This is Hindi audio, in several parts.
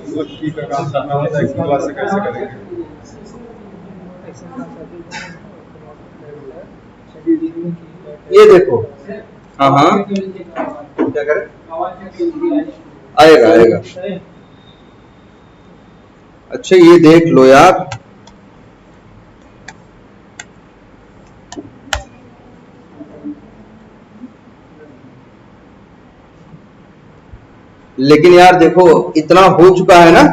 की का काम करना होता है एक्सेल क्लास से कैसे करेंगे? ये देखो, हाँ क्या करें, आएगा आएगा। अच्छा ये देख लो यार, लेकिन यार देखो इतना हो चुका है ना,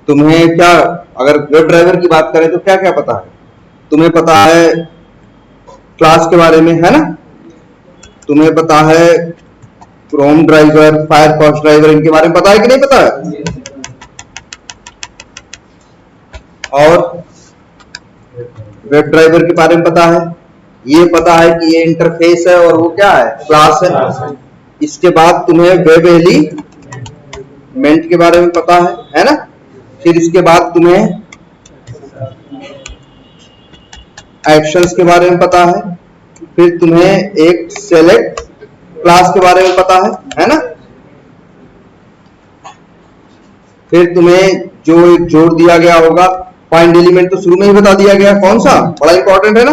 तुम्हें क्या, अगर वेब ड्राइवर की बात करें तो क्या क्या पता है? तुम्हें पता है क्लास के बारे में, है ना, तुम्हें पता है क्रोम ड्राइवर, फायरफॉक्स ड्राइवर, इनके बारे में पता है कि नहीं पता है? और वेब ड्राइवर के बारे में पता है, ये पता है कि ये इंटरफेस है और वो क्या है, क्लास है। इसके बाद तुम्हें वेब एलिमेंट के बारे में पता है ना। फिर इसके बाद तुम्हें एक्शंस के बारे में पता है। फिर तुम्हें एक सेलेक्ट क्लास के बारे में पता है ना। फिर तुम्हें जो एक जोड़ दिया गया होगा, फाइंड एलिमेंट तो शुरू में ही बता दिया गया, कौन सा, बड़ा इंपॉर्टेंट है ना।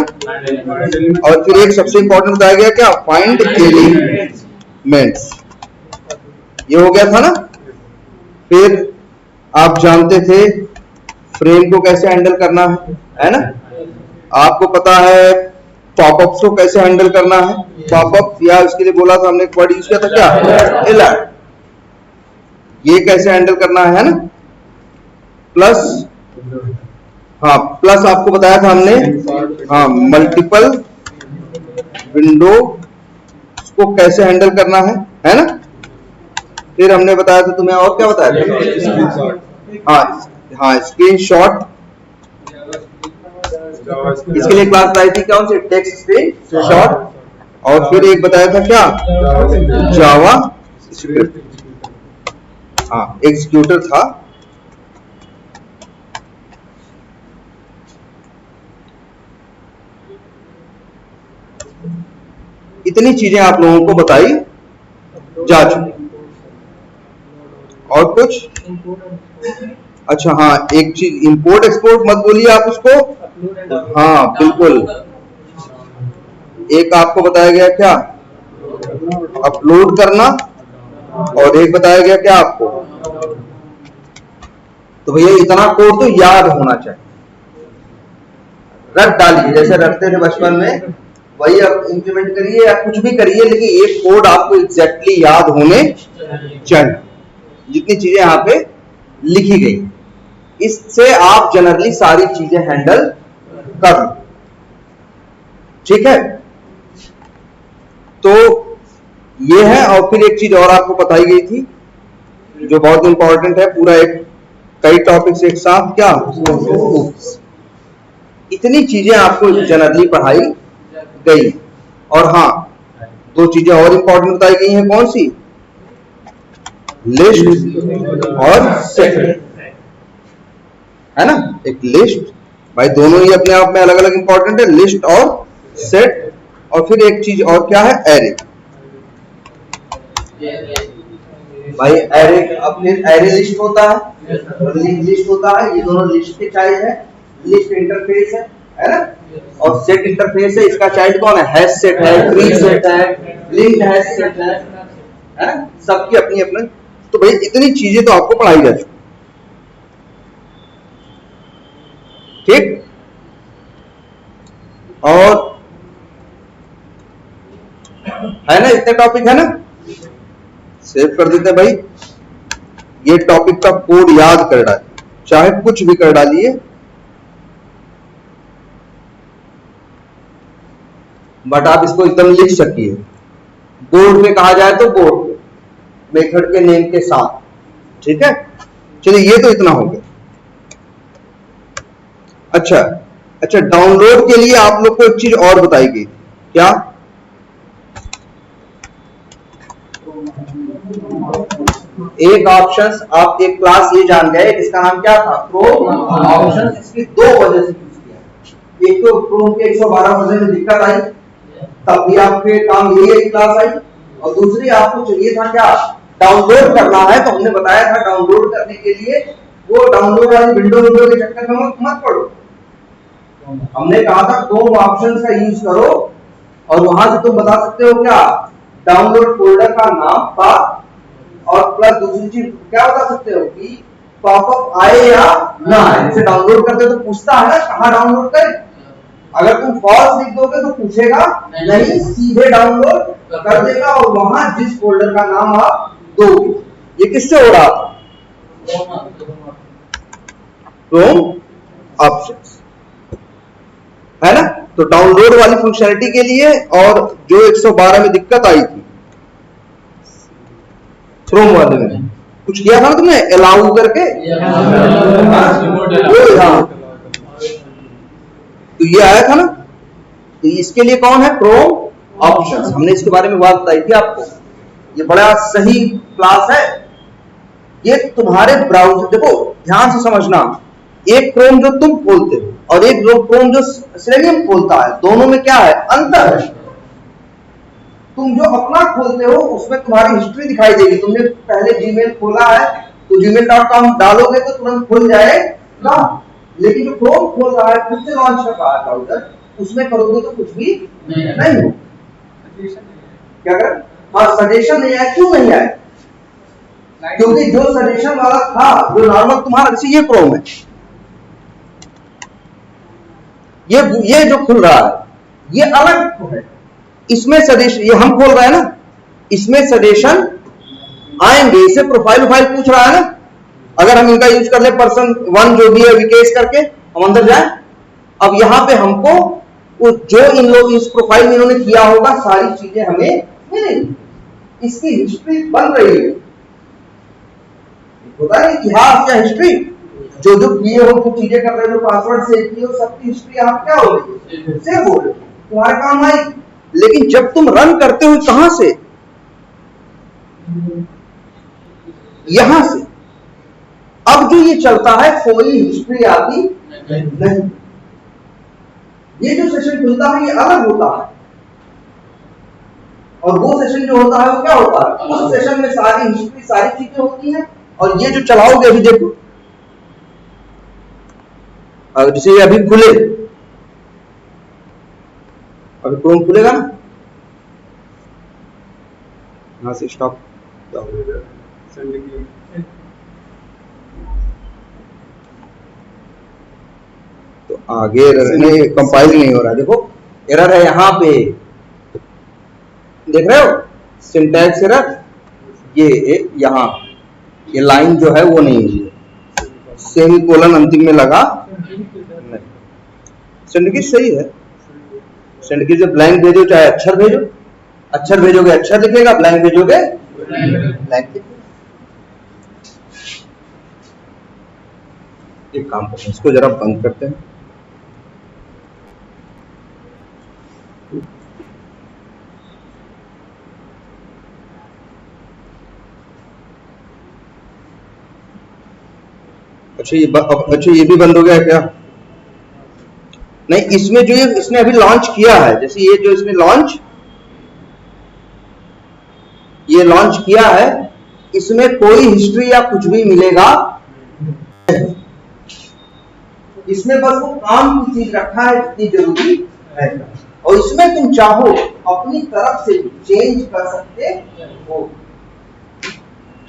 और फिर एक सबसे इंपॉर्टेंट बताया गया क्या, फाइंड एलिमेंट्स, ये हो गया था ना। फिर आप जानते थे फ्रेम को कैसे हैंडल करना है ना। आपको पता है पॉपअप्स को कैसे हैंडल करना है, पॉपअप या इसके लिए बोला था हमने, एक वर्ड यूज किया था क्या, अलर्ट, ये कैसे हैंडल करना है ना। प्लस, हाँ प्लस आपको बताया था हमने, हाँ मल्टीपल विंडो को कैसे हैंडल करना है ना। फिर हमने बताया था तुम्हें, और क्या बताया था, हाँ स्क्रीनशॉट, इसके लिए क्लास लाई थी कौन सी, टेक्स्ट स्क्रीनशॉट। और फिर एक बताया था क्या, जावा स्क्रिप्ट, हाँ एग्जीक्यूटर था। इतनी चीजें आप लोगों को बताई जा चुकी। और कुछ, अच्छा हाँ एक चीज, इंपोर्ट एक्सपोर्ट मत बोलिए आप उसको, हाँ बिल्कुल। एक आपको बताया गया क्या, अपलोड करना, और एक बताया गया क्या आपको, तो भैया इतना कोड तो याद होना चाहिए, रट डालिए जैसे रटते थे बचपन में, वही अब इंप्लीमेंट करिए या कुछ भी करिए, लेकिन ये कोड आपको एग्जैक्टली याद होने चाहिए, जितनी चीजें यहाँ पे लिखी गई, इससे आप जनरली सारी चीजें हैंडल कर लो, ठीक है। तो ये है, और फिर एक चीज और आपको बताई गई थी जो बहुत इंपॉर्टेंट है, पूरा एक कई टॉपिक्स एक साथ, क्या, इतनी चीजें आपको जनरली पढ़ाई गई। और हाँ दो चीजें और इंपॉर्टेंट बताई गई हैं, कौन सी, लिस्ट और सेट, है ना। एक लिस्ट, भाई दोनों ही अपने आप में अलग अलग इंपॉर्टेंट है, लिस्ट और सेट। और फिर एक चीज और क्या है, एरे, भाई एरे, अब फिर एरे लिस्ट होता है, लिंक लिस्ट होता है, ये दोनों लिस्ट के चाइल्ड है, लिस्ट इंटरफेस है ना, और सेट इंटरफेस है, इसका चाइल्ड कौन है, हैश सेट है, ट्री सेट है, लिंक्ड हैश सेट है ना, सबकी अपनी अपनी। तो भाई इतनी चीजें तो आपको पढ़ाई जा चुकी, ठीक। और है ना, इतने टॉपिक है ना, सेव कर देते हैं भाई। ये टॉपिक का कोड याद कर डालिए, चाहे कुछ भी कर डालिए, बट आप इसको एकदम लिख सकिए, बोर्ड में कहा जाए तो बोर्ड पे, मेथड के नेम के साथ, ठीक है। चलिए ये तो इतना हो गया। अच्छा डाउनलोड के लिए आप लोग को एक चीज और बताई गई, क्या, एक ऑप्शंस, आप एक क्लास ये जान गए जिसका नाम क्या था, क्रोम ऑप्शंस। इसकी दो वजह से यूज किया, एक तो क्रोम के 112 वर्जन में दिक्कत आई, तब भी आपके काम यही क्लास आई, और दूसरी आपको चाहिए था क्या, डाउनलोड करना है तो हमने बताया था डाउनलोड करने के लिए वो डाउनलोड वाली विंडो के चक्कर में मत पड़ो। हमने कहा था क्रोम ऑप्शंस का यूज करो और वहां से तुम बता सकते हो क्या, डाउनलोड फोल्डर का नाम, पाथ और प्लस दूसरी चीज क्या बता सकते हो कि पॉपअप आए या ना आए। जैसे डाउनलोड करते हो तो पूछता है ना कहां डाउनलोड करें, अगर तुम फॉल्स लिख दोगे तो पूछेगा नहीं, सीधे डाउनलोड कर देगा और वहां जिस फोल्डर का नाम आप दोगे। ये किससे हो रहा था, क्रोम ऑप्शंस, है ना। तो डाउनलोड वाली फंक्शनलिटी के लिए और जो 112 में दिक्कत आई थी क्रोम वाले में, कुछ किया था ना तुमने अलाउ करके, तो ये आया था ना। तो इसके लिए कौन है, क्रोम ऑप्शंस। हमने इसके बारे में बात बताई थी आपको, ये बड़ा सही क्लास है। ये तुम्हारे ब्राउजर, देखो ध्यान से समझना, एक क्रोम जो तुम खोलते हो और एक क्रोम जो सेलेनियम खोलता है, दोनों में क्या है, अंतर है। तुम जो अपना खोलते हो उसमें तुम्हारी हिस्ट्री दिखाई देगी। तुमने पहले जीमेल खोला है तो gmail.com डालोगे तो तुरंत खुल जाएगा, लेकिन जो क्रोम खोल रहा है, खुद से लॉन्च कर रहा है ब्राउजर, उसमें करोगे तो कुछ भी नहीं हो। क्या कर, हाँ सजेशन नहीं आया, क्यों नहीं आया, क्योंकि जो सजेशन वाला था, जो नॉर्मल तुम्हारा, जैसे ये क्रोम है, ये जो खुल रहा है ये अलग है, इसमें सजेशन, ये हम खोल रहे हैं ना, इसमें सजेशन आएंगे। इसे प्रोफाइल पूछ रहा है ना, अगर हम इनका यूज कर ले पर्सन 1 जो भी है विकेश करके, हम अंदर जाए, अब यहां पे हमको जो इन लोग इस प्रोफाइल में इन्होंने किया होगा सारी चीजें हमें मिलेंगी, इसकी हिस्ट्री बन रही है। होता है इतिहास या हिस्ट्री, जो किए हो, जो चीजें कर रहे हो, जो पासवर्ड सेव किए हो, सबकी हिस्ट्री यहाँ क्या हो रही है, सेव हो रही है, तुम्हारे काम आई। लेकिन जब तुम रन करते हो कहां से, यहां से, अब जो ये चलता है कोई हिस्ट्री आती नहीं। ये जो सेशन खुलता है ये अलग होता है, और वो सेशन जो होता है वो क्या होता है, उस सेशन में सारी हिस्ट्री, सारी चीजें होती हैं। और ये जो चलाओगे अभी देखो, अगर जैसे ये अभी खुले, अभी क्रोम खुलेगा ना, यहां से स्टॉप, तो आगे कंपाइल नहीं हो रहा है, देखो एरर है यहां पे, देख रहे हो, सिंटैक्स एरर, ये यहां ये लाइन जो है वो नहीं हुई, सेमीकोलन अंतिम में लगा नहीं। सिंटैक्स सही है, सिंटैक्स जब ब्लैंक भेजो चाहे अक्षर भेजो, अक्षर भेजोगे अक्षर दिखेगा, ब्लैंक भेजोगे ब्लैंक दिखेगा। एक काम करते हैं, इसको जरा बंद करते हैं। अच्छा ये भी बंद हो गया क्या, नहीं, इसमें जो इसने अभी लॉन्च किया है, जैसे ये जो इसने लॉन्च किया है, इसमें कोई हिस्ट्री या कुछ भी मिलेगा, इसमें बस वो काम की चीज रखा है जितनी जरूरी है, और इसमें तुम चाहो अपनी तरफ से चेंज कर सकते हो।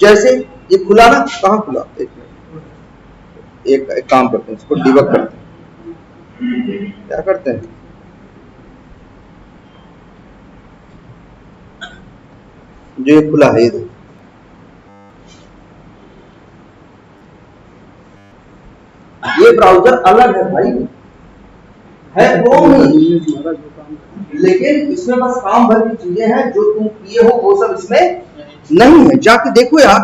जैसे ये खुला ना, कहां खुला, एक काम करते हैं, इसको डिबग करते हैं। क्या करते हैं, जो ये खुला है, ये ब्राउजर अलग है भाई, है क्रोम ही, लेकिन इसमें बस काम भर की चीजें हैं, जो तुम किए हो वो सब इसमें नहीं है। जाके देखो यार,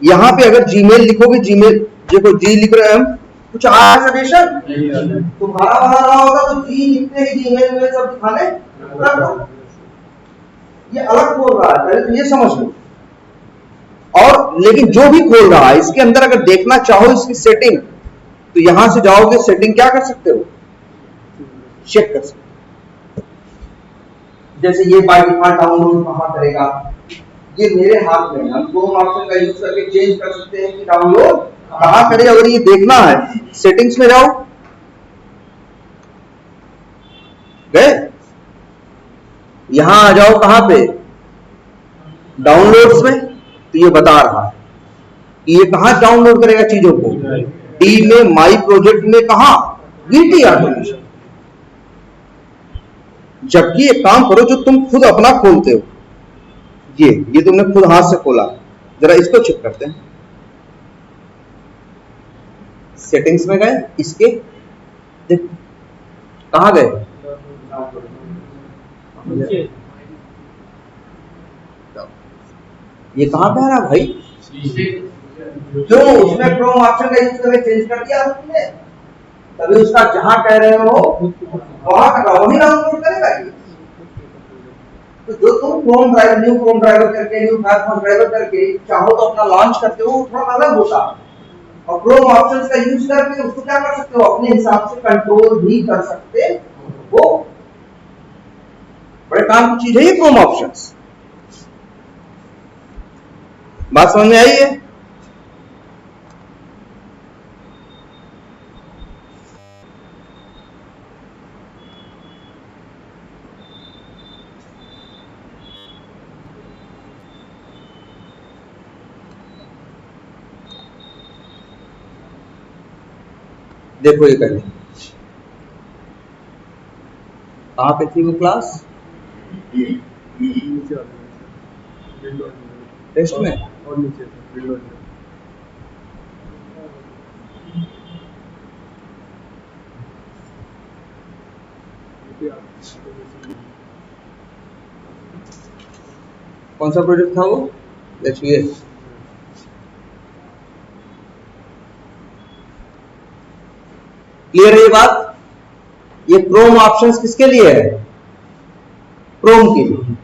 यहाँ पे अगर जीमेल लिखोगे, जीमेल देखो, जी लिख रहे हैं हम, कुछ आया सजेशन तुम्हारा वहां रहा होगा, तो जी लिखते ही जीमेल में सब दिखाने लगो। ये अलग खोल रहा है, पहले तो ये समझ लो। और लेकिन जो भी खोल रहा है, इसके अंदर अगर देखना चाहो इसकी सेटिंग, तो यहां से जाओगे, सेटिंग क्या कर सकते हो, चेक कर सकते हो। जैसे ये बाय डिफॉल्ट डाउनलोड कहां करेगा, ये मेरे हाथ में है, हम क्रोम ऑप्शन का यूज करके चेंज कर सकते हैं कि डाउनलोड कहाँ करें। अगर ये देखना है सेटिंग्स में जाओ, गए यहां आ जाओ, कहां पे डाउनलोड्स में, तो ये बता रहा है कि ये कहां डाउनलोड करेगा चीजों को, डी में माई प्रोजेक्ट में, कहां वीटी ऑटोमेशन। जबकि एक काम करो जो तुम खुद अपना खोलते हो, ये तुमने खुद हाथ से खोला, जरा इसको चेक करते हैं। सेटिंग्स में गए, इसके देख कहां गए, ये कहां पे आ रहा भाई, क्यों उसमें क्रोम ऑप्शन का यूज करके चेंज कर दिया तुमने, तभी उसका जहां कह रहे हो वहां का वही डाउनलोड करेगा ये। तो जो तुम Chrome driver, new Chrome driver करके, न्यू फायरफॉक्स ड्राइवर करके चाहो तो अपना लॉन्च करते हो, थोड़ा अलग होता है। और क्रोम ऑप्शंस का यूज करके उसको क्या कर सकते हो, अपने हिसाब से कंट्रोल भी कर सकते हो। बड़े काम की चीज है ये क्रोम ऑप्शंस। बात समझ में आई है? देखो ये करिए, कहां पे थी वो क्लास, टेस्ट में और नीचे विंडो में। कौन सा प्रोजेक्ट था वो, देखिए क्लियर है ये बात। ये क्रोम ऑप्शंस किसके लिए है, क्रोम के लिए।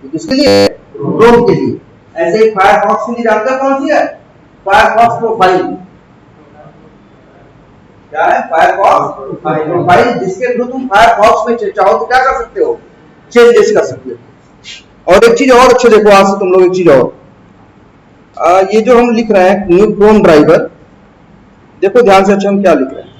ये किसके लिए है, क्रोम के लिए। ऐसे ही फायरफॉक्स के लिए जानते हैं कौन सी है, फायरफॉक्स प्रोफाइल। क्या है, फायरफॉक्स प्रोफाइल, जिसके थ्रू तुम फायरफॉक्स में चाहो तो क्या कर सकते हो, चेंजेस कर सकते हो। और एक चीज और अच्छे देखो, आज से तुम लोग एक चीज और, ये जो हम लिख रहे हैं न्यू क्रोम ड्राइवर, देखो ध्यान से अच्छा हम क्या लिख रहे हैं।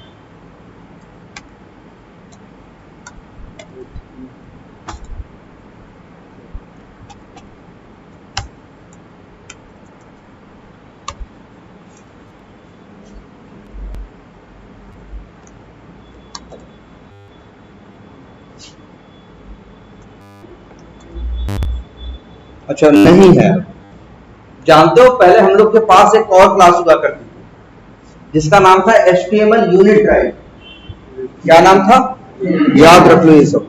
अच्छा नहीं है, जानते हो पहले हम लोग के पास एक और क्लास हुआ करती थी जिसका नाम था HTML यूनिट ड्राइव। क्या नाम था, याद रख लो ये सब।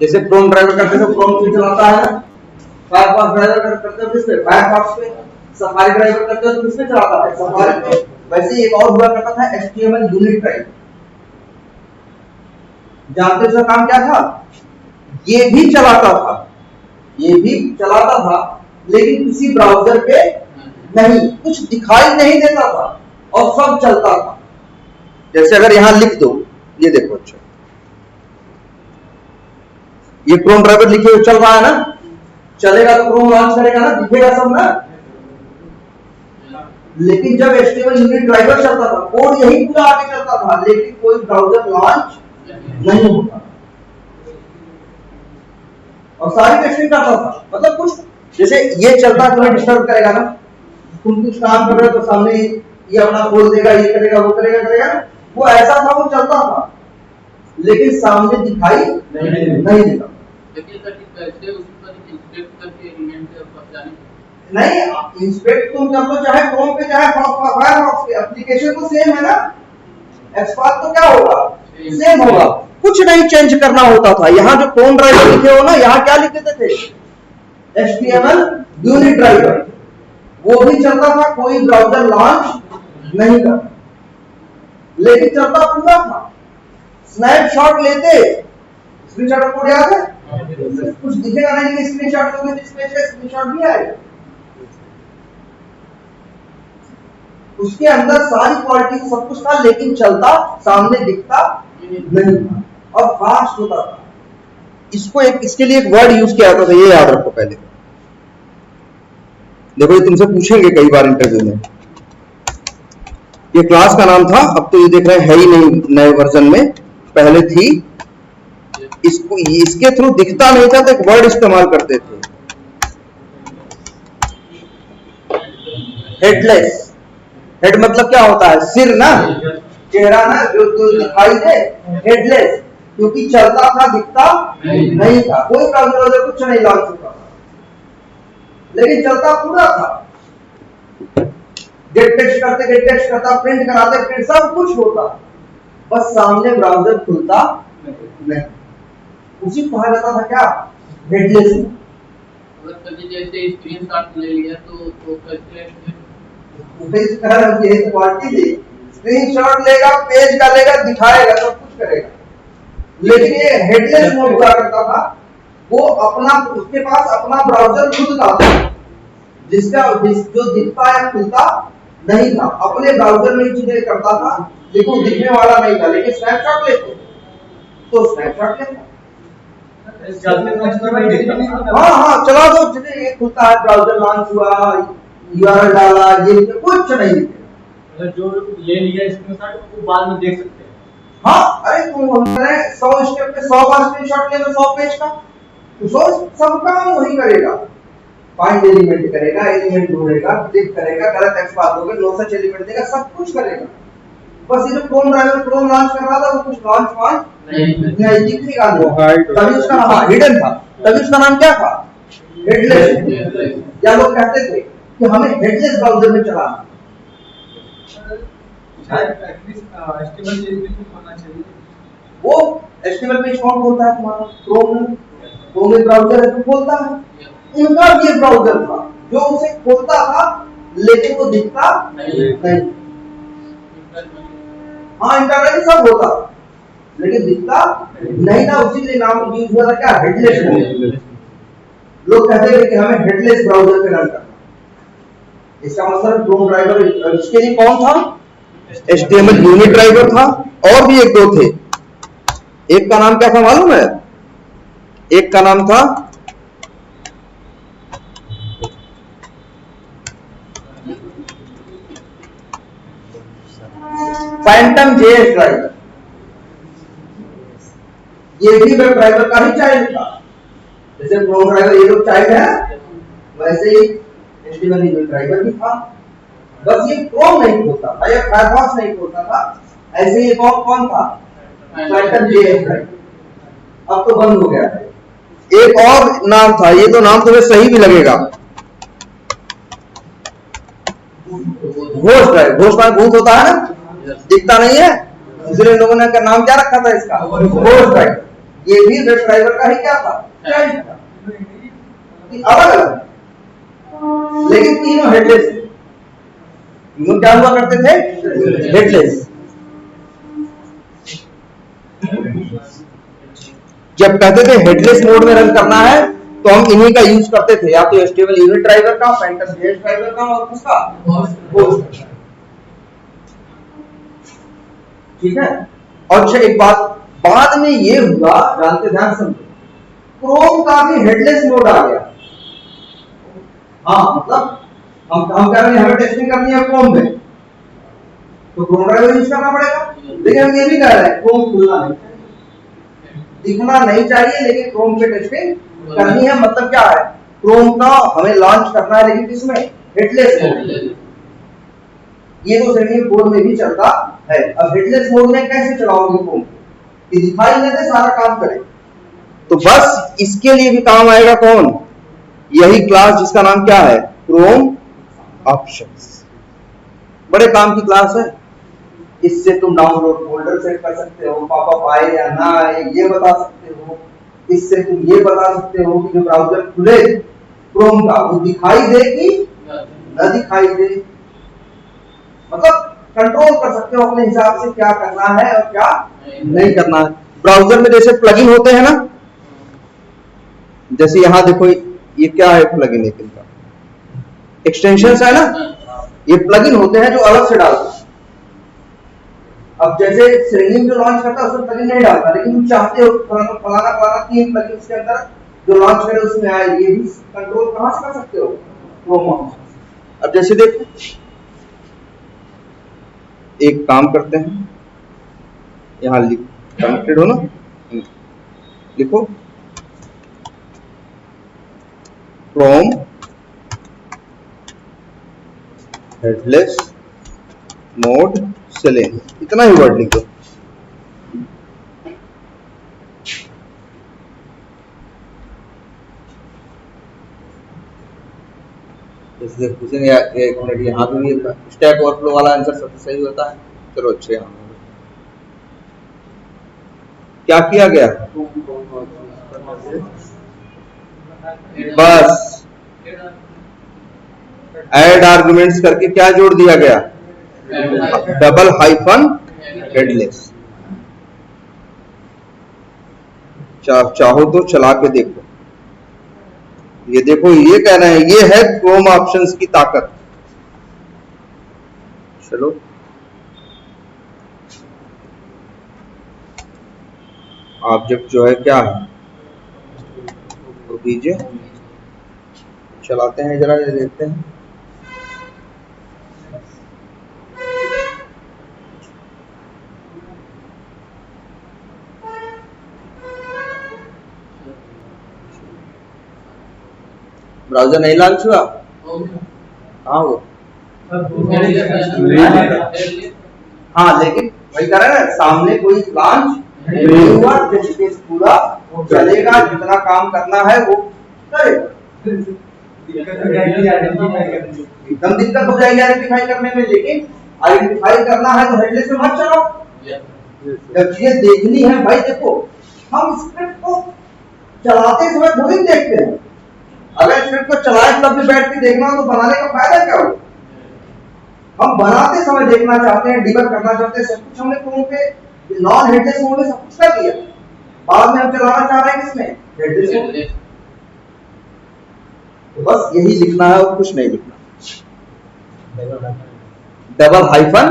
जैसे क्रोम ड्राइवर करते हो, क्रोम पे चलाता है, फायरफॉक्स ड्राइवर करते हो किस पे, फायरफॉक्स पे, सफारी ड्राइवर करते हो तो किस पे चलाता है, सफारी पे। वैसे ही एक और हुआ करता था HTML यूनिट ड्राइव। जानते हो इसका काम क्या था, ये भी चलाता था, ये भी चलाता था, लेकिन किसी ब्राउज़र पे नहीं, कुछ दिखाई नहीं देता था और सब चलता था। जैसे अगर यहां लिख दो, ये देखो, अच्छा ये क्रोम ड्राइवर लिखे हुए चल रहा है ना, चलेगा तो क्रोम लॉन्च करेगा ना, दिखेगा सब ना। लेकिन जब HTML यूनिट ड्राइवर चलता था, कोड यही पूरा आगे चलता था, लेकिन कोई ब्राउज़र लॉन्च नहीं होता और सारी टेस्टिंग करता था। मतलब कुछ जैसे ये चलता है, तुम्हें डिस्टर्ब करेगा ना, तुम कुछ काम कर रहे हो तो सामने ये अपना खोल देगा, ये करेगा, वो करेगा, वो ऐसा था, वो चलता था, लेकिन सामने दिखाई नहीं देता। नहीं, इंस्पेक्ट तुम कर लो चाहे क्रोम पे चाहे फायरफॉक्स पे, एप्लीकेशन तो सेम है ना। एक्सपाथ तो क्या होगा, सेम होगा, कुछ नहीं चेंज करना होता था। यहाँ जो क्रोम ड्राइवर लिखे हो ना, यहाँ क्या लिख देते थे, HTML यूनिट ड्राइवर, वो भी चलता था, कोई ब्राउज़र लॉन्च नहीं करता, लेकिन चलता पूरा था। स्नैपशॉट लेते, स्क्रीनशॉट कोड याद है, कुछ दिखेगा नहीं, लेकिन स्क्रीनशॉट लोगे तो इसमें से स्क्रीनशॉट भी आएगा। उसके अंदर सारी क्वालिटी सब कुछ था, लेकिन चलता सामने दिखता नहीं था और फास्ट होता था। इसको इसके लिए एक वर्ड यूज किया जाता था, ये याद रखो पहले। देखो ये तुमसे पूछेंगे कई बार इंटरव्यू में। ये क्लास का नाम था, अब तो ये देख रहे हैं है ही नहीं नए वर्जन में, पहले थी। इसको इसके थ्रू दिखता नहीं था तो एक वर्ड इस्तेमाल करते थे, हेडलेस। हेड मतलब क्या होता है? सिर ना, चेहरा ना, जो दिखाई दे, हेडलेस। क्योंकि चलता था दिखता नहीं था, कोई ब्राउज़र कुछ नहीं लॉन्च होता था, लेकिन चलता पूरा था। गेट टेक्स्ट करता, प्रिंट कराते, प्रिंट सब कुछ होता, बस सामने ब्राउज़र खुलता नहीं। उसी को कहा जाता था क्या? हेडलेस। कभी जैसे स्क्रीनशॉट ले लिया तो स्क्रीनशॉट लेगा, पेज का लेगा, दिखाएगा, सब कुछ करेगा। लेकिन ये हेडलेस मोड हुआ करता था, वो अपना, उसके पास अपना ब्राउज़र खुद का था, जो दिखता या खुलता नहीं था, अपने ब्राउज़र में चीजें करता था, लेकिन दिखने वाला नहीं था। लेकिन स्नैपशॉट लेते तो स्नैपशॉट लेता, हाँ चला दो, ये खुलता है, ब्राउज़र लॉन्च हुआ, URL डाला, ये कुछ नहीं दिखेगा। जो ले लिया स्क्रीनशॉट वो बाद में देख सकते हैं। हाँ, अरे हमने 100 स्टेप पे 100 बार स्क्रीनशॉट लेना 100 पेज का, तो 100 सब काम वही करेगा। फाइंड एलिमेंट करेगा, एलिमेंट ढूंढेगा, क्लिक करेगा, गलत टेक्स्ट पास होगा, नो सच एलिमेंट देगा, सब कुछ करेगा। बस ये जो क्रोम ड्राइवर क्रोम लॉन्च कर रहा था, वो कुछ लॉन्च नहीं दिखेगा, तभी उसका नाम हिडन था, तभी उसका नाम क्या था? हेडलेस। या लोग कहते थे कि हमें हेडलेस ब्राउज़र में चलाना, वो HTML पेज कौन खोलता है तुम्हारा? क्रोम में ब्राउज़र है तो खोलता है। उनका भी ब्राउज़र था जो उसे खोलता था, लेकिन वो दिखता नहीं। हाँ, इंटरनेट सब होता, लेकिन दिखता नहीं था। उसी के लिए नाम यूज हुआ था क्या? हेडलेस। लोग कहते थे कि हमें हेडलेस ब्राउज़र पे रन करना। इसका मतलब क्रोम ड्राइवर, इसके लिए कौन था? HTML यूनिट ड्राइवर था, और भी एक दो थे। एक का नाम क्या था मालूम है? एक का नाम था फैंटम JS ड्राइवर। ये भी वेब ड्राइवर का ही चाइल्ड था। जैसे क्रोम ड्राइवर ये लोग चाइल्ड है, वैसे ही HTML यूनिट ड्राइवर भी था। बस ये क्रोम नहीं खोलता था या फायरफॉक्स नहीं खोलता था, ऐसे ही कौन था? Phantom JS driver. अब तो बंद हो गया है। एक और नाम था, ये तो नाम तुम्हें सही भी लगेगा, घोस्ट ड्राइव। घोस्ट में भूत होता है ना, दिखता नहीं है, इसलिए लोगों ने का नाम क्या रखा था इसका? Ghost drive. ये भी वेब ड्राइवर का ही क्या था? चाइल्ड था। अलग अलग, लेकिन तीनों हेडलेस थे। तीनों क्या हुआ करते थे? हेडलेस। जब कहते थे हेडलेस मोड में रन करना है, तो हम इन्हीं का यूज करते थे, या तो HTML यूनिट ड्राइवर का, फैंटम JS ड्राइवर का, और उसका घोस्ट। ठीक है। और अच्छा एक बात, बाद में ये हुआ, जानते ध्यान समझो, क्रोम का भी हेडलेस मोड आ गया। हाँ, मतलब हम कह रहे हैं हमें टेस्टिंग करनी है क्रोम में, तो क्रोम ड्राइवर यूज करना पड़ेगा। लेकिन हम ये भी कह रहे हैं क्रोम खुलना नहीं चाहिए, दिखना नहीं चाहिए, लेकिन क्रोम पे टेस्टिंग करनी है। मतलब क्या है? क्रोम का हमें लॉन्च करना है, लेकिन किसमें? Headless mode. ये तो सेमी कोड में भी चलता है। अब हेडलेस मोड में कैसे चलाओगे क्रोम? ये दिखाई नहीं दे, सारा काम करे। तो बस इसके लिए भी काम आएगा कौन? यही क्लास जिसका नाम क्या है? Chrome options. बड़े काम की क्लास है। इससे तुम डाउनलोड फोल्डर सेट कर सकते हो, पॉपअप आए या ना आए ये बता सकते हो। इससे तुम ये बता सकते हो कि जो ब्राउज़र खुले क्रोम का, वो दिखाई दे कि न दिखाई दे। मतलब कंट्रोल कर सकते हो अपने हिसाब से क्या करना है और क्या नहीं करना है। ब्राउज़र में जैसे प्लगइन होते हैं ना, जैसे यहां देखो, ये क्या है? प्लगइन एक इनका एक्सटेंशंस है ना, ये प्लगइन होते हैं जो अलग से डालते हैं। अब जैसे सेलिंग जो लॉन्च करता है उसमें प्लगइन नहीं डालता, लेकिन तुम चाहते हो फलाना फलाना फलाना 3 प्लगइन के अंदर जो लॉन्च करे उसमें आए, ये भी कंट्रोल कहां से कर सकते हो? Chrome options. अब जैसे देखो, एक काम करते हैं, यहां कनेक्टेड हो ना, लिखो क्रोम हेडलेस मोड सेलेन, इतना ही वर्ड लिखो। एक मिनट, यहाँ पे भी स्टैक ओवरफ्लो वाला आंसर सबसे सही होता है। चलो अच्छे, क्या किया गया? बस ऐड आर्गुमेंट्स करके क्या जोड़ दिया गया? Double hyphen headless. चाहो तो चला के देखो, ये देखो, ये कह रहे हैं, ये है क्रोम ऑप्शंस की ताकत। चलो ऑब्जेक्ट जो है क्या है, तो दीजिए, चलाते हैं जरा, ये देखते हैं। ब्राउजर नहीं लॉन्च हुआ? हाँ वो, हाँ लेकिन वही कह रहे हैं ना, सामने कोई लॉन्च नहीं हुआ, पूरा चलेगा, जितना काम करना है वो करेगा। एकदम दिक्कत हो जाएगी आइडेंटिफाई करने में, लेकिन आइडेंटिफाई करना है तो हेडलेस में मत चलाओ। जब चीजें देखनी है भाई, देखो हम स्क्रिप्ट को चलाते समय थोड़ी देखते हैं, अगर स्क्रिप्ट को चलाए तब भी बैठ के देखना तो बनाने का फायदा क्या हो? हम बनाते समय देखना चाहते हैं, डिबग करना चाहते हैं, सब कुछ हमने क्रोम पे नॉन हेडलेस मोड में सब कुछ कर दिया, बाद में हम चलाना चाह रहे हैं किसमें? Headless mode. तो बस यही लिखना है और कुछ नहीं लिखना। डबल हाइफन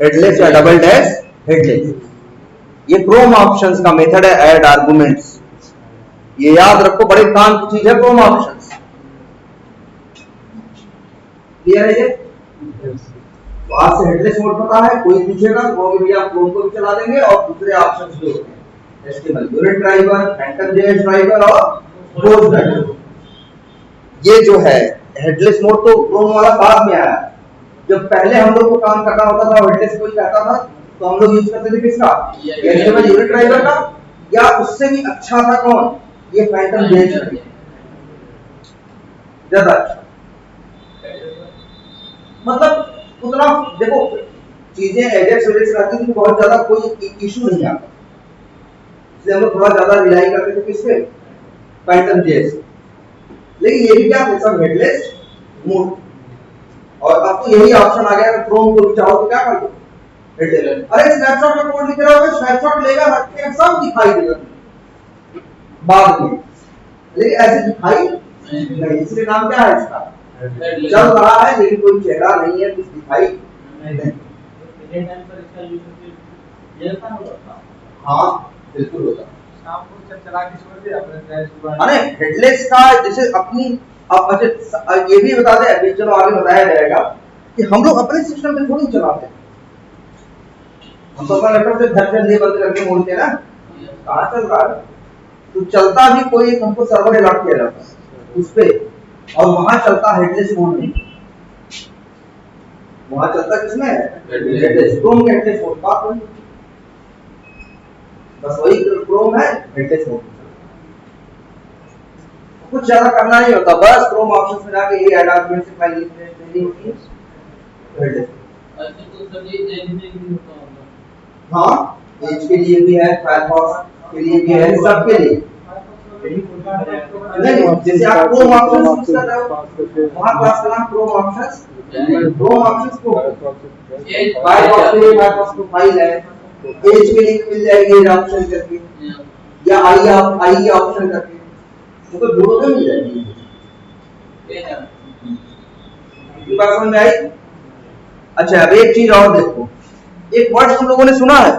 हेडलेस या डबल डैश हेडलेस, ये क्रोम ऑप्शंस का मेथड है, ऐड आर्गुमेंट्स। ये याद रखो, बड़े काम की चीज है क्रोम ऑप्शंस। क्लियर है ये? तो आज से हेडलेस मोड पता है, कोई पूछेगा तो भैया क्रोम को भी चला देंगे, और दूसरे ऑप्शंस जो होते हैं HTML unit driver, Phantom JS driver और पोस्ट ड्राइवर। ये जो है हेडलेस मोड तो क्रोम वाला बाद में आया। जब पहले हम लोग को काम करना होता था, हेडलेस कोई कहता था, तो हम लोग यूज करते थे किसका? एचटीएमएल यूनिट ड्राइवर का, या उससे भी अच्छा था कौन? ये फैंटम जेएस ज्यादा अच्छा। मतलब उतना देखो, चीजें एजेक्स वेजेक्स रहती थी, बहुत ज्यादा कोई इशू नहीं आता, इसलिए हम लोग थोड़ा ज्यादा रिलाई करते थे किसपे? Phantom JS. लेकिन ये भी क्या है, सब हेडलेस मोड। और अब तो यही ऑप्शन आ गया है, क्रोम को भी चाहो तो क्या कर दो हेडलेस। अरे स्नैपशॉट में कोड लिख रहा है, स्नैपशॉट लेगा, रखेगा, सब दिखाई देगा बाद में, लेकिन ऐसे दिखाई नहीं, इसलिए नाम क्या है इसका? चल रहा है लेकिन कोई चेहरा नहीं है, कुछ दिखाई नहीं। हाँ बिल्कुल होता। अरे हेडलेस का जैसे अपनी, अब अच्छा ये भी बता दे, अभी चलो आगे बताया जाएगा कि हम लोग अपने सिस्टम में थोड़ी चलाते हैं, हम तो अपना लैपटॉप से घर से बंद करके मोड़ते हैं ना, कहाँ चल रहा है? तो चलता भी कोई, हमको सर्वर अलॉट किया जाता है उस पे, और वहां चलता हेडलेस मोड नहीं, वहां चलता किसमें? हेडलेस। क्रोम के हेडलेस मोड बात नहीं, बस वही क्रोम है हेडलेस मोड, कुछ ज्यादा करना नहीं होता, बस क्रोम ऑप्शंस में जाके ये ऐड आर्गुमेंट से फाइल लिखनी होती है हेडलेस। अच्छा तो सर ये एज में भी होता होगा? हाँ एज के लिए भी है, फायरफॉक्स के लिए भी है, सबके लिए। नहीं जैसे आप क्रोम ऑप्शंस यूज कर रहे हो, वहां क्लास का नाम क्रोम ऑप्शंस, क्रोम ऑप्शंस को फायरफॉक्स को फाइल है, एज के लिए मिल जाएगी एज ऑप्शन करके, या आई ऑप्शन करके, तो दोनों में मिल जाएगी। ये बात समझ में आई? अच्छा अब एक चीज और देखो, एक वर्ड तुम लोगों ने सुना है,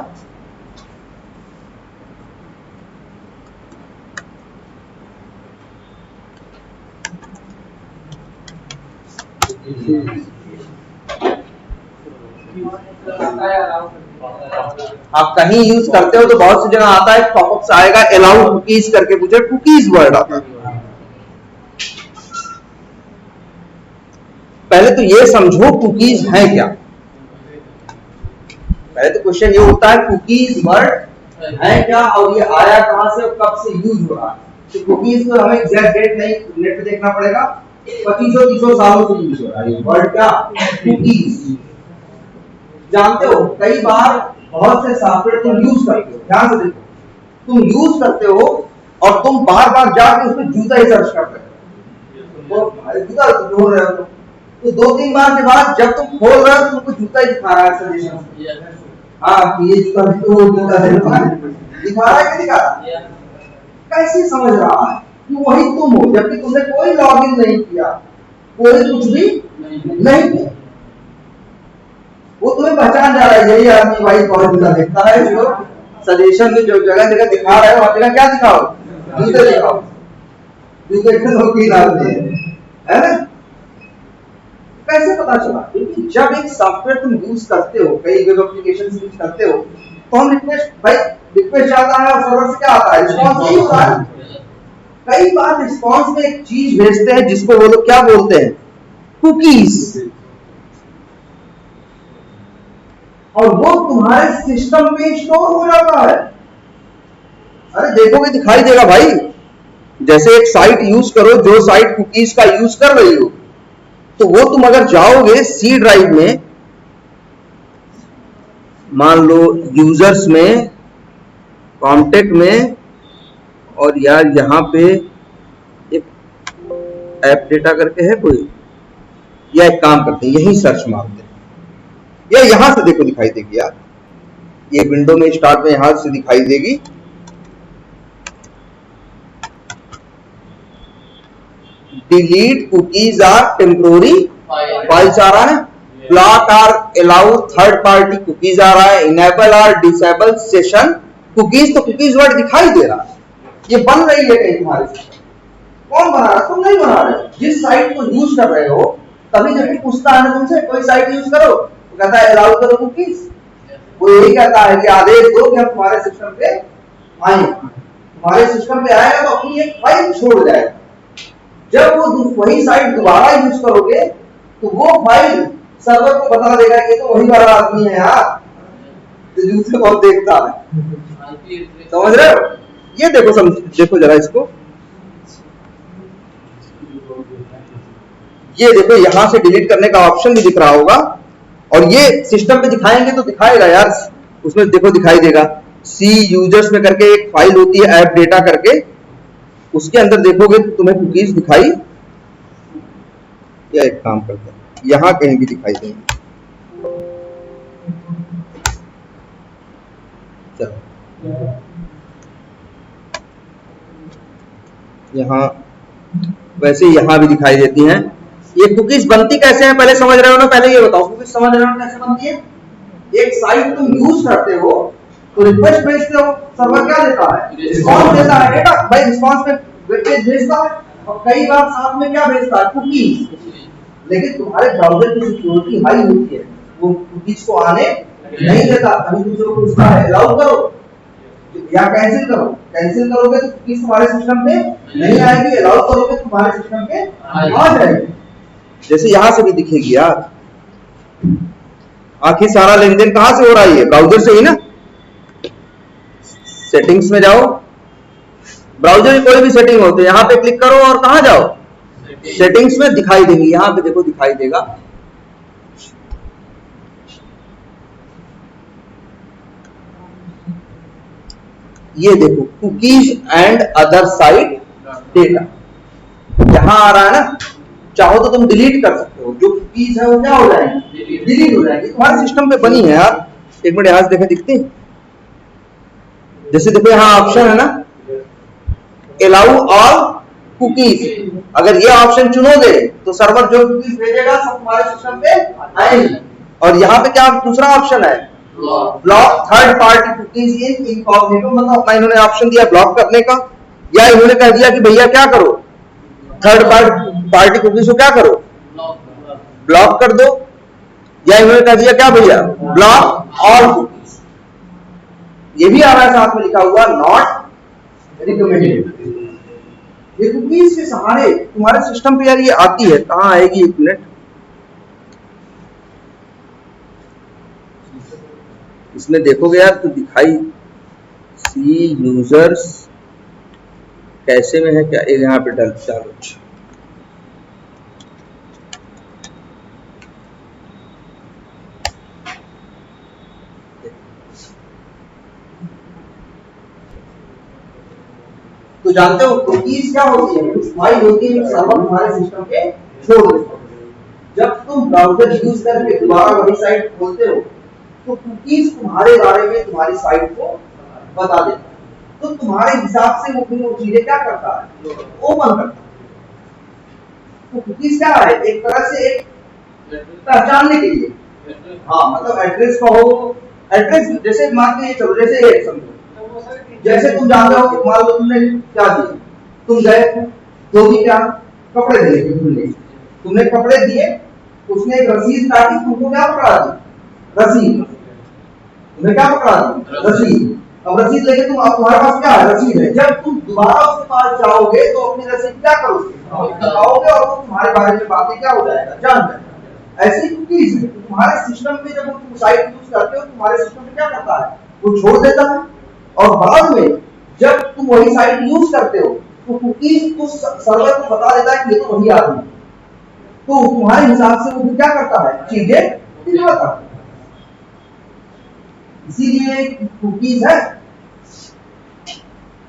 आप कहीं यूज करते हो तो बहुत सी जगह आता है, पॉपअप से आएगा अलाउ कुकीज करके, पूछे कुकीज वर्ड आता है। पहले तो ये समझो कुकीज है क्या। पहले तो क्वेश्चन ये होता है कुकीज वर्ड है क्या, और ये आया कहां से और कब से यूज हो रहा है। तो कुकीज को हमें एग्जैक्ट डेट नहीं नेट पे देखना पड़ेगा, 2500-300 सालों से यूज हो रहा है वर्ड क्या, कुकीज। जानते हो कई बार बहुत से सॉफ्टवेयर तुम यूज करते हो, ध्यान से देखो, तुम यूज करते हो और तुम बार बार जाके उसमें जूता ही सर्च करते हो, तो जूता ढूंढ रहे हो, तो 2-3 बार के बाद जब तुम खोल रहे हो तो तुमको जूता ही दिखा रहा है सजेशन। हाँ ये जूता भी, तो वो जूता दिखा रहा है कि दिखा रहा है? कैसे समझ रहा है कि वही तुम हो, जबकि तुमने कोई लॉगिन नहीं किया, कोई कुछ भी नहीं किया, वो तुम्हें पहचान जा रहा है, यही आदमी भाई बहुत जूता देखता है, जो सजेशन में जो जगह जगह दिखा रहा है वहां जगह क्या दिखाओ, जूते दिखाओ, जूते के लोग की आदमी है ना। कैसे पता चला? क्योंकि जब एक सॉफ्टवेयर तुम यूज करते हो, कई वेब एप्लीकेशन यूज करते हो, तो हम रिक्वेस्ट जाता है और सर्वर से क्या आता है, रिस्पांस ही होता है। कई बार रिस्पांस में एक चीज भेजते हैं जिसको वो लोग क्या बोलते हैं, कुकीज, और वो तुम्हारे सिस्टम में स्टोर हो जाता है। अरे देखोगे दिखाई देगा भाई, जैसे एक साइट यूज करो, जो साइट कुकीज का यूज कर रही हो, तो वो तुम अगर जाओगे सी ड्राइव में, मान लो यूजर्स में, कॉन्टेक्ट में, और यार यहाँ पे एक ऐप डेटा करके है कोई, या एक काम करते हैं यही सर्च मारते हैं, या यहां से देखो दिखाई देगी यार, ये विंडो में स्टार्ट में यहां से दिखाई देगी, delete cookies or temporary files आ रहा है, block or allow third party cookies आ रहा है, enable or disable session cookies. तो कुकीज वर्ड दिखाई दे रहा है, ये बन रही है कहीं तुम्हारे सिस्टम। कौन बना रहा है? तुम नहीं बना रहे। जिस साइट को यूज कर रहे हो, तभी जब भी पूछता है तुमसे कोई साइट यूज करो, तो कहता है अलाउ करो कुकीज। वो यही कहता है कि आदेश दो कि हम तुम्हारे सिस्टम पे आए, तुम्हारे सिस्टम पे आएगा तो अपनी एक फाइल छोड़ जाएगा। जब वो वही साइट दोबारा यूज करोगे तो वो फाइल सर्वर को बता देगा कि तो वही वाला आदमी है यार, जो दूसरे बहुत देखता है। समझ रहे हो? ये देखो, देखो जरा इसको, ये देखो यहां से डिलीट करने का ऑप्शन भी दिख रहा होगा, और ये सिस्टम पे दिखाएंगे तो दिखाएगा यार, उसमें देखो दिखाई देगा, सी यूजर्स में करके एक फाइल होती है ऐप डेटा करके, उसके अंदर देखोगे तो तुम्हें कुकीज दिखाई, या एक काम करते हैं यहां कहीं भी दिखाई देंगे। चलो यहां, वैसे यहां भी दिखाई देती हैं। ये कुकीज बनती कैसे हैं पहले समझ रहे हो ना? पहले ये बताओ कुकीज समझ रहे हो कैसे बनती है? एक साइट तुम यूज करते हो तो रिक्वेस्ट भेजते हो, सर्वर क्या देता है, रिस्पांस देता है, डेटा भाई रिस्पांस में वेब पेज भेजता है, और कई बार साथ में क्या भेजता है, कुकीज। लेकिन तुम्हारे ब्राउजर की सिक्योरिटी हाई होती है, वो कुकीज को आने नहीं देता, कभी दूसरों को पूछता है अलाउ करो या कैंसिल करो। कैंसिल करोगे तो कुकीज तुम्हारे सिस्टम पे नहीं आएगी, अलाउ करोगे तो तुम्हारे सिस्टम पे आ जाएगी। जैसे यहां से भी दिखेगी यार, आखिर सारा लेन देन कहां से हो रहा है, ब्राउजर से ही ना। सेटिंग्स में जाओ, ब्राउजर की कोई भी सेटिंग हो तो यहां पे क्लिक करो और कहां जाओ, सेटिंग्स में दिखाई देंगी, यहां पे देखो दिखाई देगा। ये देखो cookies and other site data, यहां आ रहा है ना। चाहो तो तुम डिलीट कर सकते हो, जो कुकीज है वो क्या हो जाएंगे, डिलीट हो जाएंगे। तुम्हारे सिस्टम पे बनी है यार, एक मिनट यहां से देखे दिखती, जैसे देखो यहां ऑप्शन है ना अलाउ ऑल कुकीज, अगर ये ऑप्शन चुनोगे तो सर्वर जो कुकीज भेजेगा सब तुम्हारे सिस्टम पे आएंगे। और यहाँ पे क्या दूसरा ऑप्शन है, ब्लॉक थर्ड पार्टी कुकीज इन इनकॉग्निटो, मतलब अपना इन्होंने ऑप्शन दिया ब्लॉक करने का, या इन्होंने कह दिया कि भैया क्या करो, थर्ड पार्टी कुकीज को क्या करो, ब्लॉक कर दो, या इन्होंने कह दिया क्या भैया, ब्लॉक ऑल कुकीज। ये भी आ रहा है साथ में लिखा हुआ नॉट रिकमेंडेड। ये कुकीज के सहारे तुम्हारे सिस्टम पे यार ये आती है, कहाँ आएगी, एक मिनट, इसमें देखोगे यार तो दिखाई, सी यूजर्स कैसे में है क्या, यहाँ पे डल चालू, तो जानते हो कुकीज क्या होती है, कुछ फाइल होती है सर्वर तुम्हारे सिस्टम पे छोड़ देते हो। जब तुम ब्राउज़र यूज करके दोबारा वही साइट खोलते हो तो कुकीज तुम्हारे बारे में तुम्हारी साइट को बता देता है, तो तुम्हारे हिसाब से वो फिर वो चीजें क्या करता है, ओपन करता है। तो कुकीज क्या है, एक तरह से एक पहचानने के लिए, हाँ मतलब एड्रेस का हो, एड्रेस जैसे मान के चलो, जैसे एक समझो, जैसे तुम जानते हो, मान लो तुमने क्या दिया, तुम गए धोबी क्या कपड़े दिए, तुमने कपड़े दिए, उसने एक रसीद काटी, तुमको क्या पकड़ा दी, रसीद, तुम्हें क्या पकड़ा दी, रसीद। अब रसीद लेके तुम, अब तुम्हारे पास क्या है, रसीद है। जब तुम दोबारा उसके पास जाओगे तो अपनी रसीद क्या करोगे, दिखाओगे, और वो तुम्हारे बारे में बातें क्या हो जाएगा, जान जाएगा। ऐसी कुकीज है तुम्हारे सिस्टम में, जब तुम साइट यूज करते हो तुम्हारे सिस्टम में क्या करता है, वो छोड़ देता है, और बाद में जब तुम वही साइट यूज करते हो तो कुकीज तो सर्वर को बता देता है कि ये तो वही आदमी, तो तुम्हारे हिसाब से वो क्या करता है, चीजें दिखाता है। इसीलिए कुकीज है,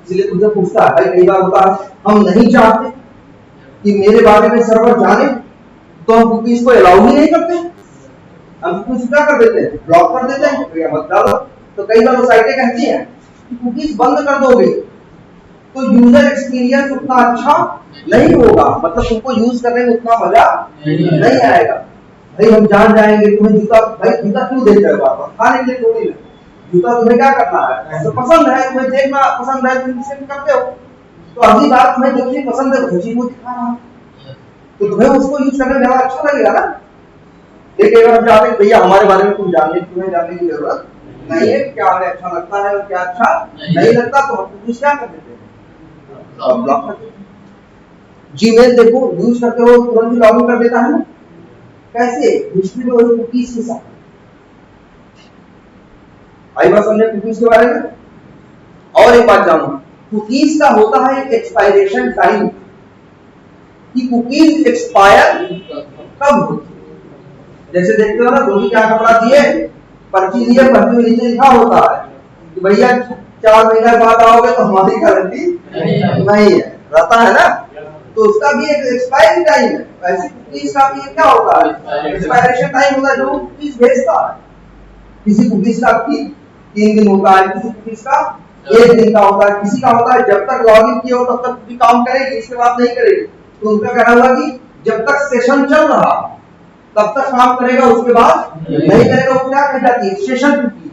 इसलिए तुझे पूछता है, भाई कई बार होता है हम नहीं चाहते कि मेरे बारे में सर्वर जाने, तो हम कुकीज को अलाउ ही नहीं करते, हम कुकीज क्या कर देते हैं, ब्लॉक कर देते हैं, तो मत डालो। तो कई बार वो साइटें कहती हैं कि कुकीज बंद कर दोगे तो यूजर एक्सपीरियंस उतना अच्छा नहीं होगा, मतलब तुमको यूज करने में उतना मजा नहीं आएगा। भाई हम जान जाएंगे तुम्हें जूता, भाई जूता क्यों देख रहे हो बार बार, खाने के लिए थोड़ी ना, जूता तुम्हें क्या करना है, ऐसा पसंद है, तुम्हें देखना पसंद है, तुम इसे करते हो, तो अगली बार तुम्हें देखनी पसंद है, वो चीज वो दिखा रहा है, तो तुम्हें उसको यूज करने में ज्यादा अच्छा लगेगा ना। लेकिन अगर हम चाहते हैं भैया हमारे बारे में तुम तुम्हें जानने की जरूरत नहीं है, क्या हमें अच्छा लगता है और क्या अच्छा नहीं लगता, तो हम कुछ क्या कर देते हैं, ब्लॉक कर देते हैं। जीमेल देखो यूज करते हो तुरंत ही लॉगिन कर देता है ना, कैसे, हिस्ट्री में वही कुकीज के साथ। आई बात समझे कुकीज के बारे में। और एक बात जानो, कुकीज का होता है एक एक्सपायरेशन टाइम, कि कुकीज एक्सपायर कब होती है। जैसे देखते हो ना, धोनी क्या कपड़ा दिए, पर्ची दिए, पर्ची में नीचे लिखा होता है कि भैया 4 महीने बाद आओगे तो हमारी गारंटी नहीं है, रहता है ना, तो उसका भी एक एक्सपायरी टाइम है। वैसे कुकीज का भी क्या होता है, एक्सपायरेशन टाइम होता है, जो कुकीज भेजता है। किसी कुकीज का 3 दिन होता है, किसी कुकीज का 1 दिन का होता है, किसी का होता है जब तक लॉगिन किया हो तब तक कुकी काम करेगी, इसके बाद नहीं करेगी। तो उनका कहना हुआ कि जब तक सेशन चल रहा तब तक काम करेगा, उसके बाद नहीं करेगा, वो क्या कह जाती है, सेशन कुकीज।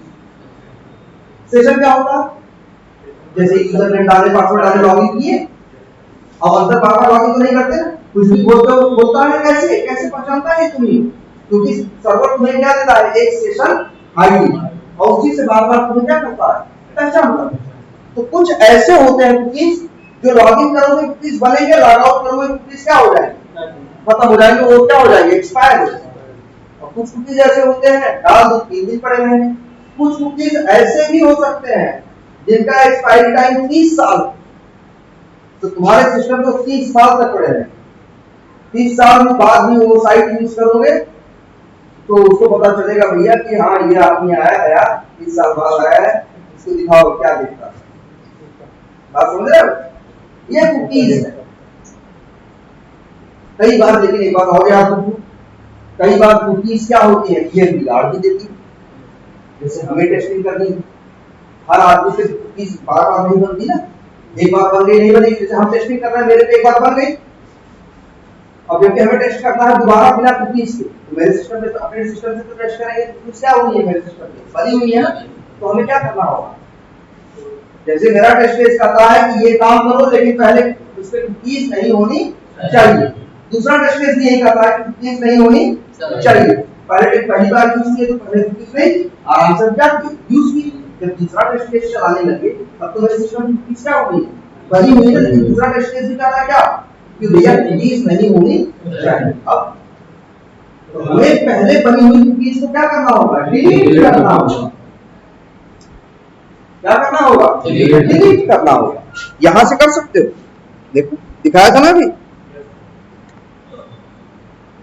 सेशन क्या होता है, जैसे यूजर नेम डाले, पासवर्ड डाले, लॉगिन किए, अब अंदर बार-बार लॉगिन तो नहीं करते ना, कुछ भी बोलता है, कैसे पहचानता है तुम्हें, क्योंकि सर्वर तुम्हें क्या देता है, एक सेशन आईडी, और उसी से बार-बार तुम्हें क्या करता है, पहचानता है। तो कुछ ऐसे होते हैं कुकीज जो लॉगिन करोगे कुकीज बनेंगे, लॉग आउट करोगे कुकीज क्या हो जाएंगे, खत्म हो जाएंगे, वो क्या हो जाएंगे, एक्सपायर हो जाएंगे। और कुछ कुकीज ऐसे होते हैं डाल दो 3 दिन पड़े रहेंगे। कुछ कुकीज ऐसे भी हो सकते हैं जिनका एक्सपायरी टाइम 30 साल, तो तुम्हारे सिस्टम को 30 साल तक पड़े रहेंगे। 30 साल के बाद भी वो साइट यूज करोगे तो उसको पता चलेगा भैया कि हाँ ये आदमी आया 30 साल बाद आया है, इसको दिखाओ क्या देखता है। बात समझ रहे हो, ये कुकीज है। कई बार, लेकिन एक बात हो गया आपको, कई बार कुकीज क्या होती है, ये बिगाड़ भी देती है। जैसे हमें टेस्टिंग करनी, हर आदमी से कुकीज बार-बार नहीं बनती ना, एक बार बन गई नहीं बनी, जैसे हम टेस्टिंग कर रहे हैं, मेरे पे एक बार बन गई, अब जबकि हमें टेस्ट करना है दोबारा बिना कुकीज के, तो मेरे सिस्टम में अपने सिस्टम से तो टेस्ट करेंगे, कुकीज क्या हुई है मेरे सिस्टम में, बनी हुई है ना, तो हमें क्या करना होगा, जैसे मेरा टेस्ट केस कहता है कि ये काम करो लेकिन पहले उसपे कुकीज नहीं होनी चाहिए, दूसरा टेस्ट केस भी यही कहता है कि कुकीज नहीं होनी चाहिए, पहली बार यूज किए तो पहले कुकीज नहीं, आराम से क्या यूज की, जब दूसरा टेस्ट केस चलाने लगे तब तो मेरे सिस्टम में कुकीज क्या हो गई, बनी हुई है, लेकिन दूसरा टेस्ट केस भी कहता है क्या कि भैया कुकीज नहीं होनी चाहिए। अब तो हमें पहले बनी हुई कुकीज को क्या करना होगा, डिलीट करना होगा, क्या करना होगा, डिलीट करना होगा। यहां से कर सकते हो, देखो दिखाया था ना अभी,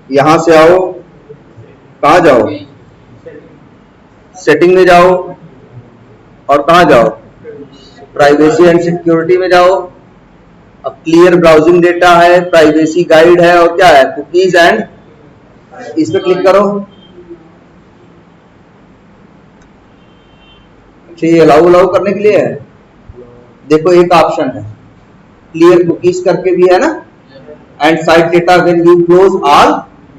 यहां से आओ, कहां जाओ, सेटिंग में जाओ और कहां जाओ, प्राइवेसी एंड सिक्योरिटी में जाओ, अब क्लियर ब्राउजिंग डेटा है, प्राइवेसी गाइड है और क्या है, कुकीज एंड, इस पे क्लिक करो। अच्छा ये अलाउ करने के लिए है, देखो एक ऑप्शन है क्लियर कुकीज करके भी है ना, and site data when you close all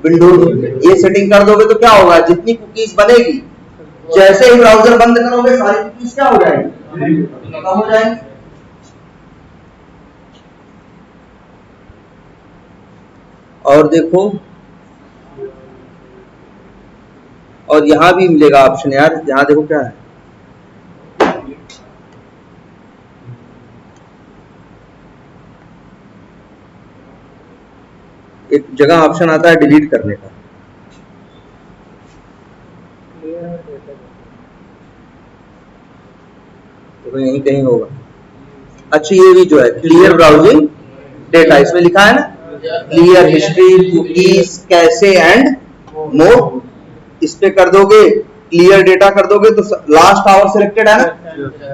Windows, ये सेटिंग कर दोगे तो क्या होगा, जितनी कुकीज बनेगी जैसे ही ब्राउजर बंद करोगे सारी कुकीज क्या हो जाएंगी, खत्म हो जाएंगी। और देखो, और यहां भी मिलेगा ऑप्शन यार, यहां देखो क्या है, एक जगह ऑप्शन आता है डिलीट करने का, तो यहीं कहीं होगा। अच्छा ये भी जो है क्लियर ब्राउजिंग डेटा, इसमें लिखा है ना क्लियर हिस्ट्री कुकीज कैसे एंड मोर, इस पे कर दोगे, क्लियर डेटा कर दोगे तो लास्ट आवर सिलेक्टेड है ना,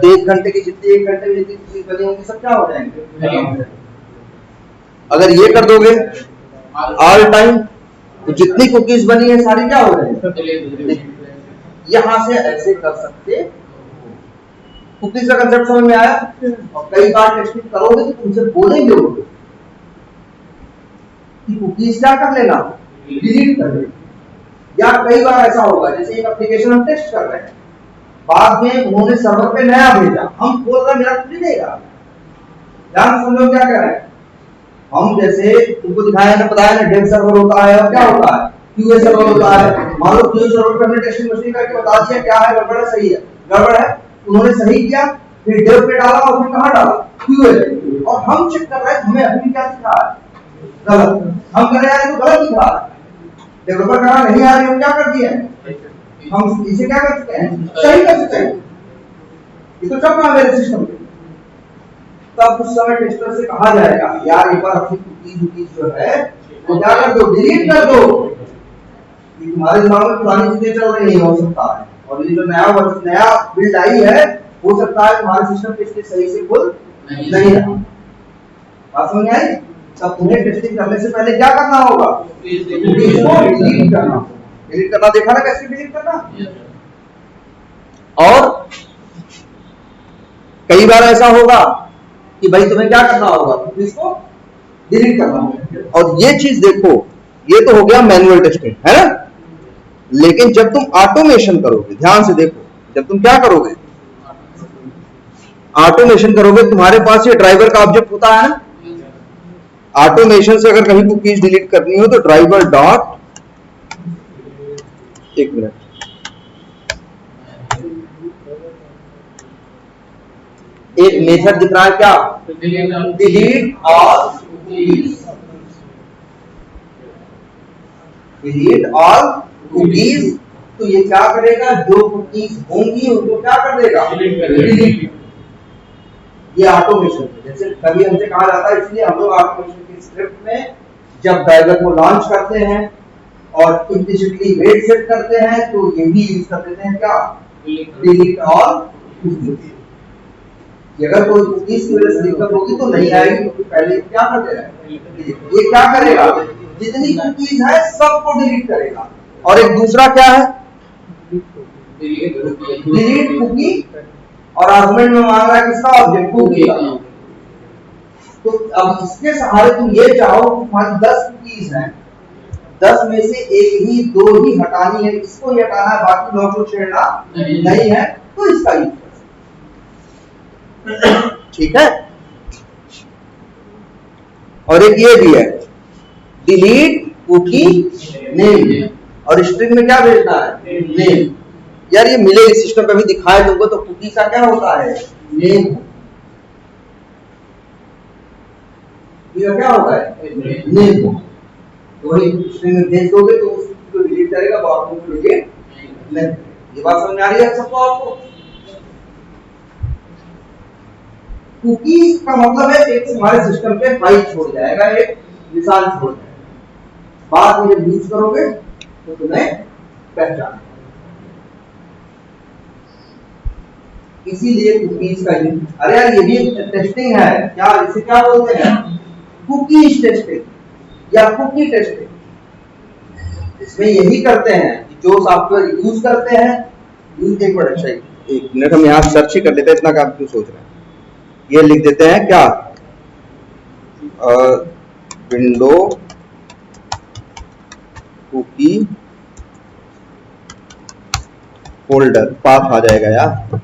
तो 1 घंटे की जितनी 1 घंटे में जितनी कुकीज बनी होंगी सब क्या हो जाएंगे। अगर ये कर दोगे ऑल टाइम तो जितनी कुकीज बनी है सारी क्या हो जाएंगी। यहां से ऐसे कर सकते, कुकीज का कंसेप्ट समझ में आया। और कई बार टेस्टिंग करोगे तो तुमसे बोलेंगे वो कि कुकीज क्या कर लेना, डिलीट कर लेना। या कई बार ऐसा होगा जैसे एक एप्लीकेशन हम टेस्ट कर रहे हैं, बाद में उन्होंने सर्वर पे नया भेजा, हम बोल रहे मेरा खुल देगा, ध्यान समझो क्या कर रहे हैं हम, जैसे तुमको दिखाया ना, बताया ना डेव सर्वर होता है और क्या होता है क्यूए सर्वर होता है। मान लो क्यूए सर्वर पे हमने टेस्टिंग मशीन करके बता दिया क्या है, गड़बड़ है सही है, गड़बड़ है उन्होंने सही किया, फिर डेव पे डाला और फिर कहां डाला, क्यूए, और हम चेक कर रहे हैं हमें अभी क्या दिख रहा है, गलत, हम कर रहे हैं तो गलत दिख रहा है, डेवलपर कहा नहीं आ रही, हम क्या कर दिए, हम इसे क्या कर सकते हैं, सही कर सकते हैं, ये तो चल रहा है मेरे सिस्टम पे। तब उस समय टेस्टर से कहा जाएगा यार एक बार अपनी कुकीज जो है वो क्या कर दो, डिलीट कर दो, ये तुम्हारे दिमाग में पुरानी चीजें चल रही है, हो सकता है, और ये जो नया बिल्ड आई है हो सकता है तुम्हारे सिस्टम पे इसके सही से खुल नहीं रहा। बात समझ आई। तब तुम्हें टेस्टिंग करने से पहले क्या करना होगा, कुकीज को डिलीट करना, डिलीट करना देखा ना कैसे डिलीट करना। और कई बार ऐसा होगा कि भाई तुम्हें क्या करना होगा, कुकीज को डिलीट करना होगा। और ये चीज देखो, ये तो हो गया मैनुअल टेस्टिंग है ना, लेकिन जब तुम ऑटोमेशन करोगे, ध्यान से देखो, जब तुम क्या करोगे ऑटोमेशन करोगे, तुम्हारे पास ये ड्राइवर का ऑब्जेक्ट होता है ना, ऑटोमेशन से अगर कहीं कुकीज डिलीट करनी हो तो ड्राइवर डॉट, एक मिनट, एक मेथड दिख रहा है क्या, delete all cookies, delete all cookies. तो ये क्या करेगा, जो कुकीज होंगी उनको क्या कर देगा, डिलीट। ये ऑटोमेशन, जैसे कभी हमसे कहा जाता है, इसलिए हम लोग ऑटोमेशन के स्क्रिप्ट में जब ड्राइवर को लॉन्च करते हैं और इम्प्लिसिटली वेट सेट करते हैं तो ये भी यूज कर देते हैं क्या, डिलीट ऑल कुकीज। अगर कोई कुकीज की वजह से दिक्कत होगी तो नहीं आएगी, तो पहले क्या करते हैं, ये क्या करेगा, जितनी कुकीज है सबको डिलीट करेगा। और एक दूसरा क्या है, डिलीट कुकी, और आर्गुमेंट में मांग रहा है किसका, ऑब्जेक्ट कुकी का। तो अब इसके सहारे तुम ये चाहो कि तुम्हारी 10 कुकीज हैं, 10 में से एक ही 2 ही हटानी है, इसको ही हटाना है, बाकी 9 को छेड़ना नहीं है, तो इसका यूज कर सकते हैं। ठीक है। और एक ये भी है, डिलीट कुकी नेम, और स्ट्रिंग में क्या भेजना है, नेम। यार ये मिले सिस्टम पे भी दिखाए तुमको, तो कुकी का क्या होता है, नेम। ये क्या होता है, नेम। तो वही स्ट्रिंग भेज दोगे तो उसको डिलीट करेगा, बाकी को डिलीट नहीं। ये बात समझ में आ रही है सबको? आपको कुकी का मतलब है एक हमारे सिस्टम पे फाइल छोड़ जाएगा, एक निशान छोड़ जाएगा, बाद में जब यूज करोगे तो तुम्हें पहचान। इसीलिए कुकीज का यूज, अरे यार ये भी टेस्टिंग है क्या, इसे क्या बोलते हैं, कुकीज टेस्टिंग या कुकी टेस्टिंग। इसमें यही करते हैं कि जो सॉफ्टवेयर यूज करते हैं, यूज एक मिनट, अच्छा एक मिनट हम यहाँ सर्च ही कर लेते हैं, इतना काम क्यों सोच रहे हैं। ये लिख देते हैं क्या, विंडो कुकी फोल्डर, पाथ आ जाएगा यार।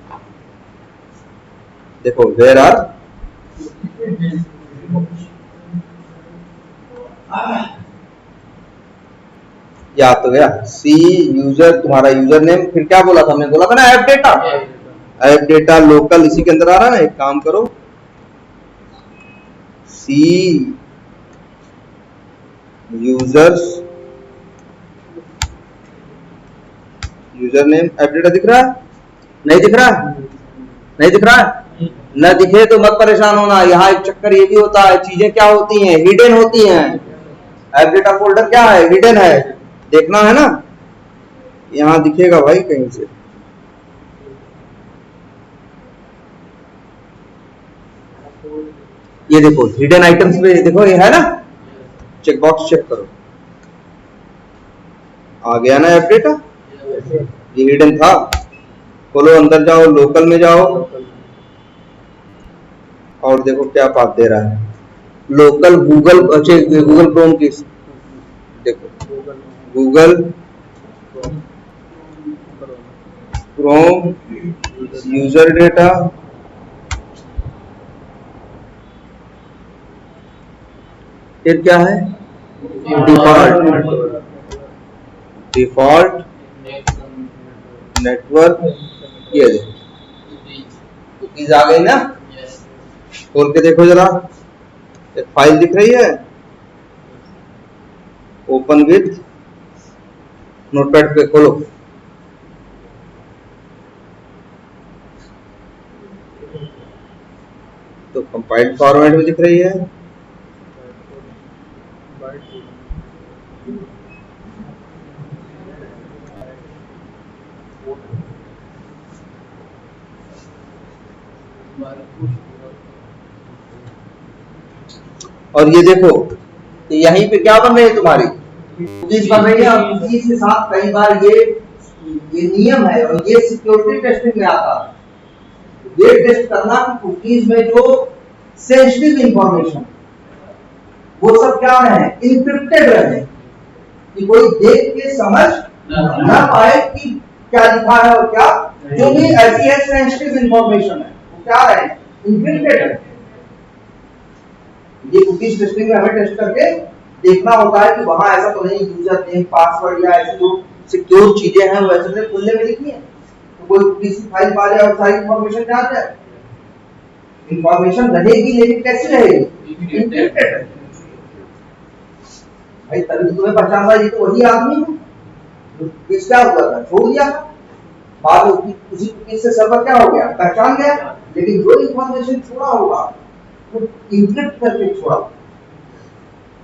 देखो वेयर आर या तो गया सी यूजर, तुम्हारा यूजर नेम, फिर क्या बोला था हमने, बोला था ना app data, app data local इसी के अंदर आ रहा है ना। एक काम करो, C users, user name, app data दिख रहा है, नहीं दिख रहा है, नहीं दिख रहा है, न दिखे तो मत परेशान होना। यहाँ एक चक्कर ये भी होता है, चीजें क्या होती हैं, हिडन होती हैं। ऐप डेटा फोल्डर क्या है, हिडन है, देखना है ना, यहाँ दिखेगा भाई कहीं से। ये देखो हिडन आइटम्स पे देखो, ये है ना, चेक बॉक्स चेक करो, आ गया ना ऐप डेटा, ये हिडन था। खोलो, अंदर जाओ, लोकल में जाओ, और देखो क्या पाथ दे रहा है, लोकल गूगल, अच्छे गूगल क्रोम की, देखो गूगल क्रोम यूजर डेटा, फिर क्या है, डिफॉल्ट, डिफॉल्ट नेटवर्क, ये कुकीज आ गई ना। खोल के देखो जरा, एक फाइल दिख रही है, ओपन विथ नोटपैड पे खोलो, तो कंपाइल्ड फॉर्मेट में दिख रही है। और ये देखो, तो यहीं पे क्या बन रही है, तुम्हारी कुकीज बन रही है। और कुकीज के साथ कई बार ये नियम है, और ये सिक्योरिटी टेस्टिंग में आता है, ये टेस्ट करना कि कुकीज में जो सेंसिटिव इंफॉर्मेशन वो सब क्या रहे, इंक्रिप्टेड रहे, कि कोई देख के समझ ना पाए कि क्या लिखा है और क्या, जो भी ऐसी है सेंसिटिव इंफॉर्मेशन है वो क्या रहे, इंक्रिप्टेड रहे। ये कुकीज टेस्टिंग में हमें टेस्ट करके देखना होता है कि वहां ऐसा तो नहीं यूजर नेम, पासवर्ड या ऐसी जो सिक्योर चीजें हैं वो ऐसे खुले में लिखी है, तो कोई कुकीज की फाइल पा जाए और सारी इंफॉर्मेशन क्या आ जाए, इंफॉर्मेशन रहेगी लेकिन कैसी रहेगी, इंक्रिप्टेड। भाई तभी तो तुम्हें पहचान, ये तो वही आदमी है जो कुकीज क्या हुआ था, छोड़ दिया, बाद में उसी कुकीज से सर्वर क्या हो गया, पहचान गया, लेकिन जो इंफॉर्मेशन छोड़ा होगा वो इंक्रिप्ट करके छोड़ा,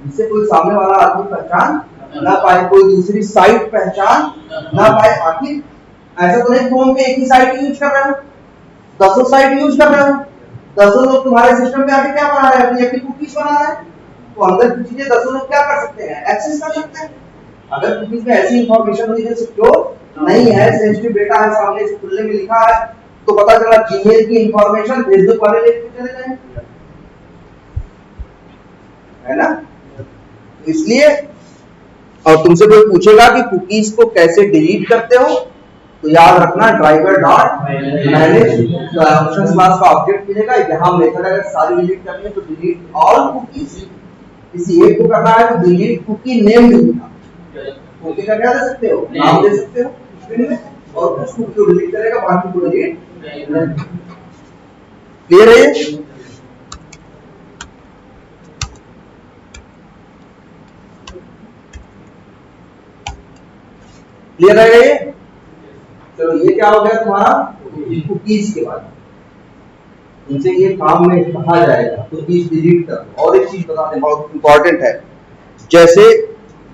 जिससे कोई सामने वाला आदमी पहचान ना पाए, कोई दूसरी साइट पहचान ना पाए। आखिर ऐसा तो नहीं क्रोम पे एक ही साइट यूज कर रहे हो, 10 साइट यूज कर रहे हो, 10 लोग तुम्हारे सिस्टम पे आके क्या बना रहे हैं, अपनी कुकीज बना रहे हैं, तो अंदर की चीजें 10 लोग क्या कर सकते हैं, एक्सेस कर सकते हैं। अगर कुकीज में ऐसी इंफॉर्मेशन हुई जो सिक्योर नहीं है, सेंसिटिव डेटा है, सामने से खुले में लिखा है, तो पता चला जीमेल की इंफॉर्मेशन फेसबुक वाले लेके चले जाएंगे, इसलिए, और तुमसे कोई पूछेगा कि कुकीज को कैसे डिलीट करते हो, तो याद रखना driver dot manage options class का ऑब्जेक्ट मिलेगा। यहाँ मेथड अगर सारी डिलीट करनी है तो डिलीट ऑल कुकीज, किसी एक को करना है तो डिलीट कुकी नेम लिखना। कुकी का क्या दे सकते हो, नाम दे सकते हो स्क्रीन में, और कुछ कुकी को डिलीट करेगा, बाकी को डिलीट। क्लियर है ये? क्लियर है ये? चलो ये क्या हो गया तुम्हारा कुकीज के बाद। इनसे ये काम में कहा जाएगा कुकीज डिलीट कर। और एक चीज बता दें, बहुत इंपॉर्टेंट है, जैसे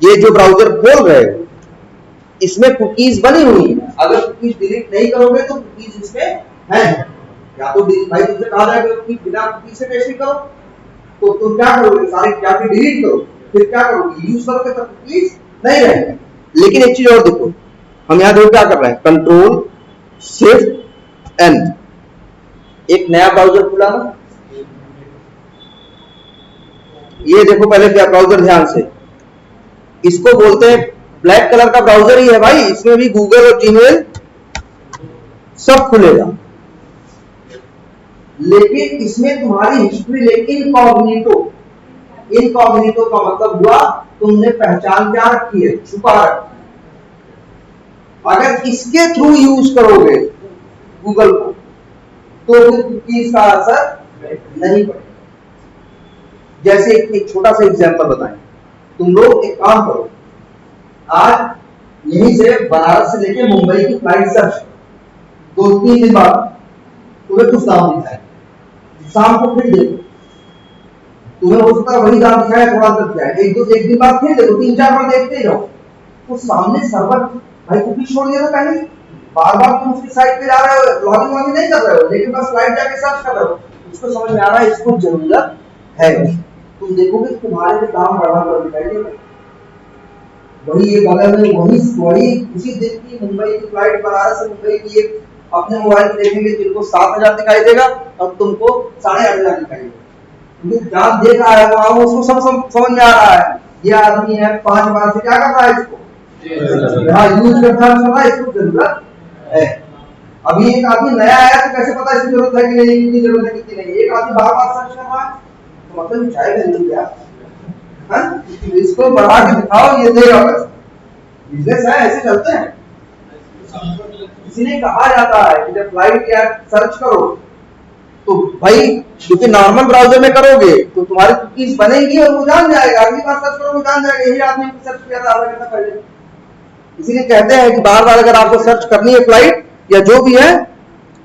ये जो ब्राउजर खोल रहे हो इसमें कुकीज बनी हुई है, अगर कुकीज डिलीट नहीं करोगे तो कुकीज इसमें है। या तो भाई तुमसे कहा जाएगा कि बिना कुकीज से कैसे करो, तो तुम क्या करोगे, सारी जाके डिलीट करो, फिर क्या करोगे, यूज करोगे तो कुकीज नहीं रहेंगे। लेकिन एक चीज और देखो, हम यहाँ देखो क्या कर रहे हैं, कंट्रोल शिफ्ट एन, एक नया ब्राउजर खुला ना, ये देखो पहले ब्राउजर ध्यान से, इसको बोलते हैं ब्लैक कलर का ब्राउजर ही है भाई, इसमें भी गूगल और जीमेल सब खुलेगा, लेकिन इसमें तुम्हारी हिस्ट्री, लेकिन इनकॉग्निटो। इनकॉग्निटो का मतलब हुआ तुमने पहचान क्या रखी है, छुपा रखी। अगर इसके थ्रू यूज करोगे गूगल को तो फिर कुकीज का असर नहीं पड़ेगा। जैसे एक छोटा सा एग्जांपल बताएं, तुम लोग एक काम करो, आज यहीं से बनारस से लेके मुंबई की फ्लाइट सर्च 2-3 दिन बाद तुम्हें कुछ दाम दिखाए, शाम को फिर देखो, तुम्हें हो सकता है वही दाम दिखाए, थोड़ा अंतर दिखाए, एक दिन बाद फिर देखो, 3-4 बार देखते ही रहो, तो सामने सर्वर भाई कुकीज छोड़ दिया था पहले, बार बार तुम उसकी साइट पे जा रहे हो, लॉगिन नहीं कर रहे हो, लेकिन बस फ्लाइट जाके सर्च कर रहे हो, उसको समझ में आ रहा है इसको जरूरत है, तुम देखोगे तुम्हारे भी दाम बढ़ा दिखाई देगा। वही ये बगल में वही उसी दिन की मुंबई की फ्लाइट, बनारस से मुंबई की, एक अपने मोबाइल पे देखेंगे जिनको 7,000 दिखाई देगा और तुमको 8,500 दिखाई देगा, क्योंकि जहाँ देख रहा है वहां उसको सब समझ में आ रहा है, ये आदमी है 5 बार से क्या कर रहा है, इसको यहाँ यूज करता है, इसको जरूरत है। अभी एक आदमी नया आया तो कैसे पता इसकी जरूरत है कि नहीं, कितनी जरूरत है कितनी नहीं, एक आदमी बार बार सर्च कर रहा है तो मतलब चाहे नहीं क्या, इसको बढ़ा के दिखाओ, ये देगा बस, बिजनेस है, ऐसे चलते हैं। इसीलिए कहा जाता है कि जब फ्लाइट या सर्च करो तो भाई, क्योंकि नॉर्मल ब्राउजर में करोगे तो तुम्हारी कुकीज बनेगी और वो जान जाएगा, अगली बार सर्च करोगे जान जाएगा, यही आदमी सर्च किया था आधा घंटा पहले। इसीलिए कहते हैं कि बार बार अगर आपको सर्च करनी है फ्लाइट या जो भी है,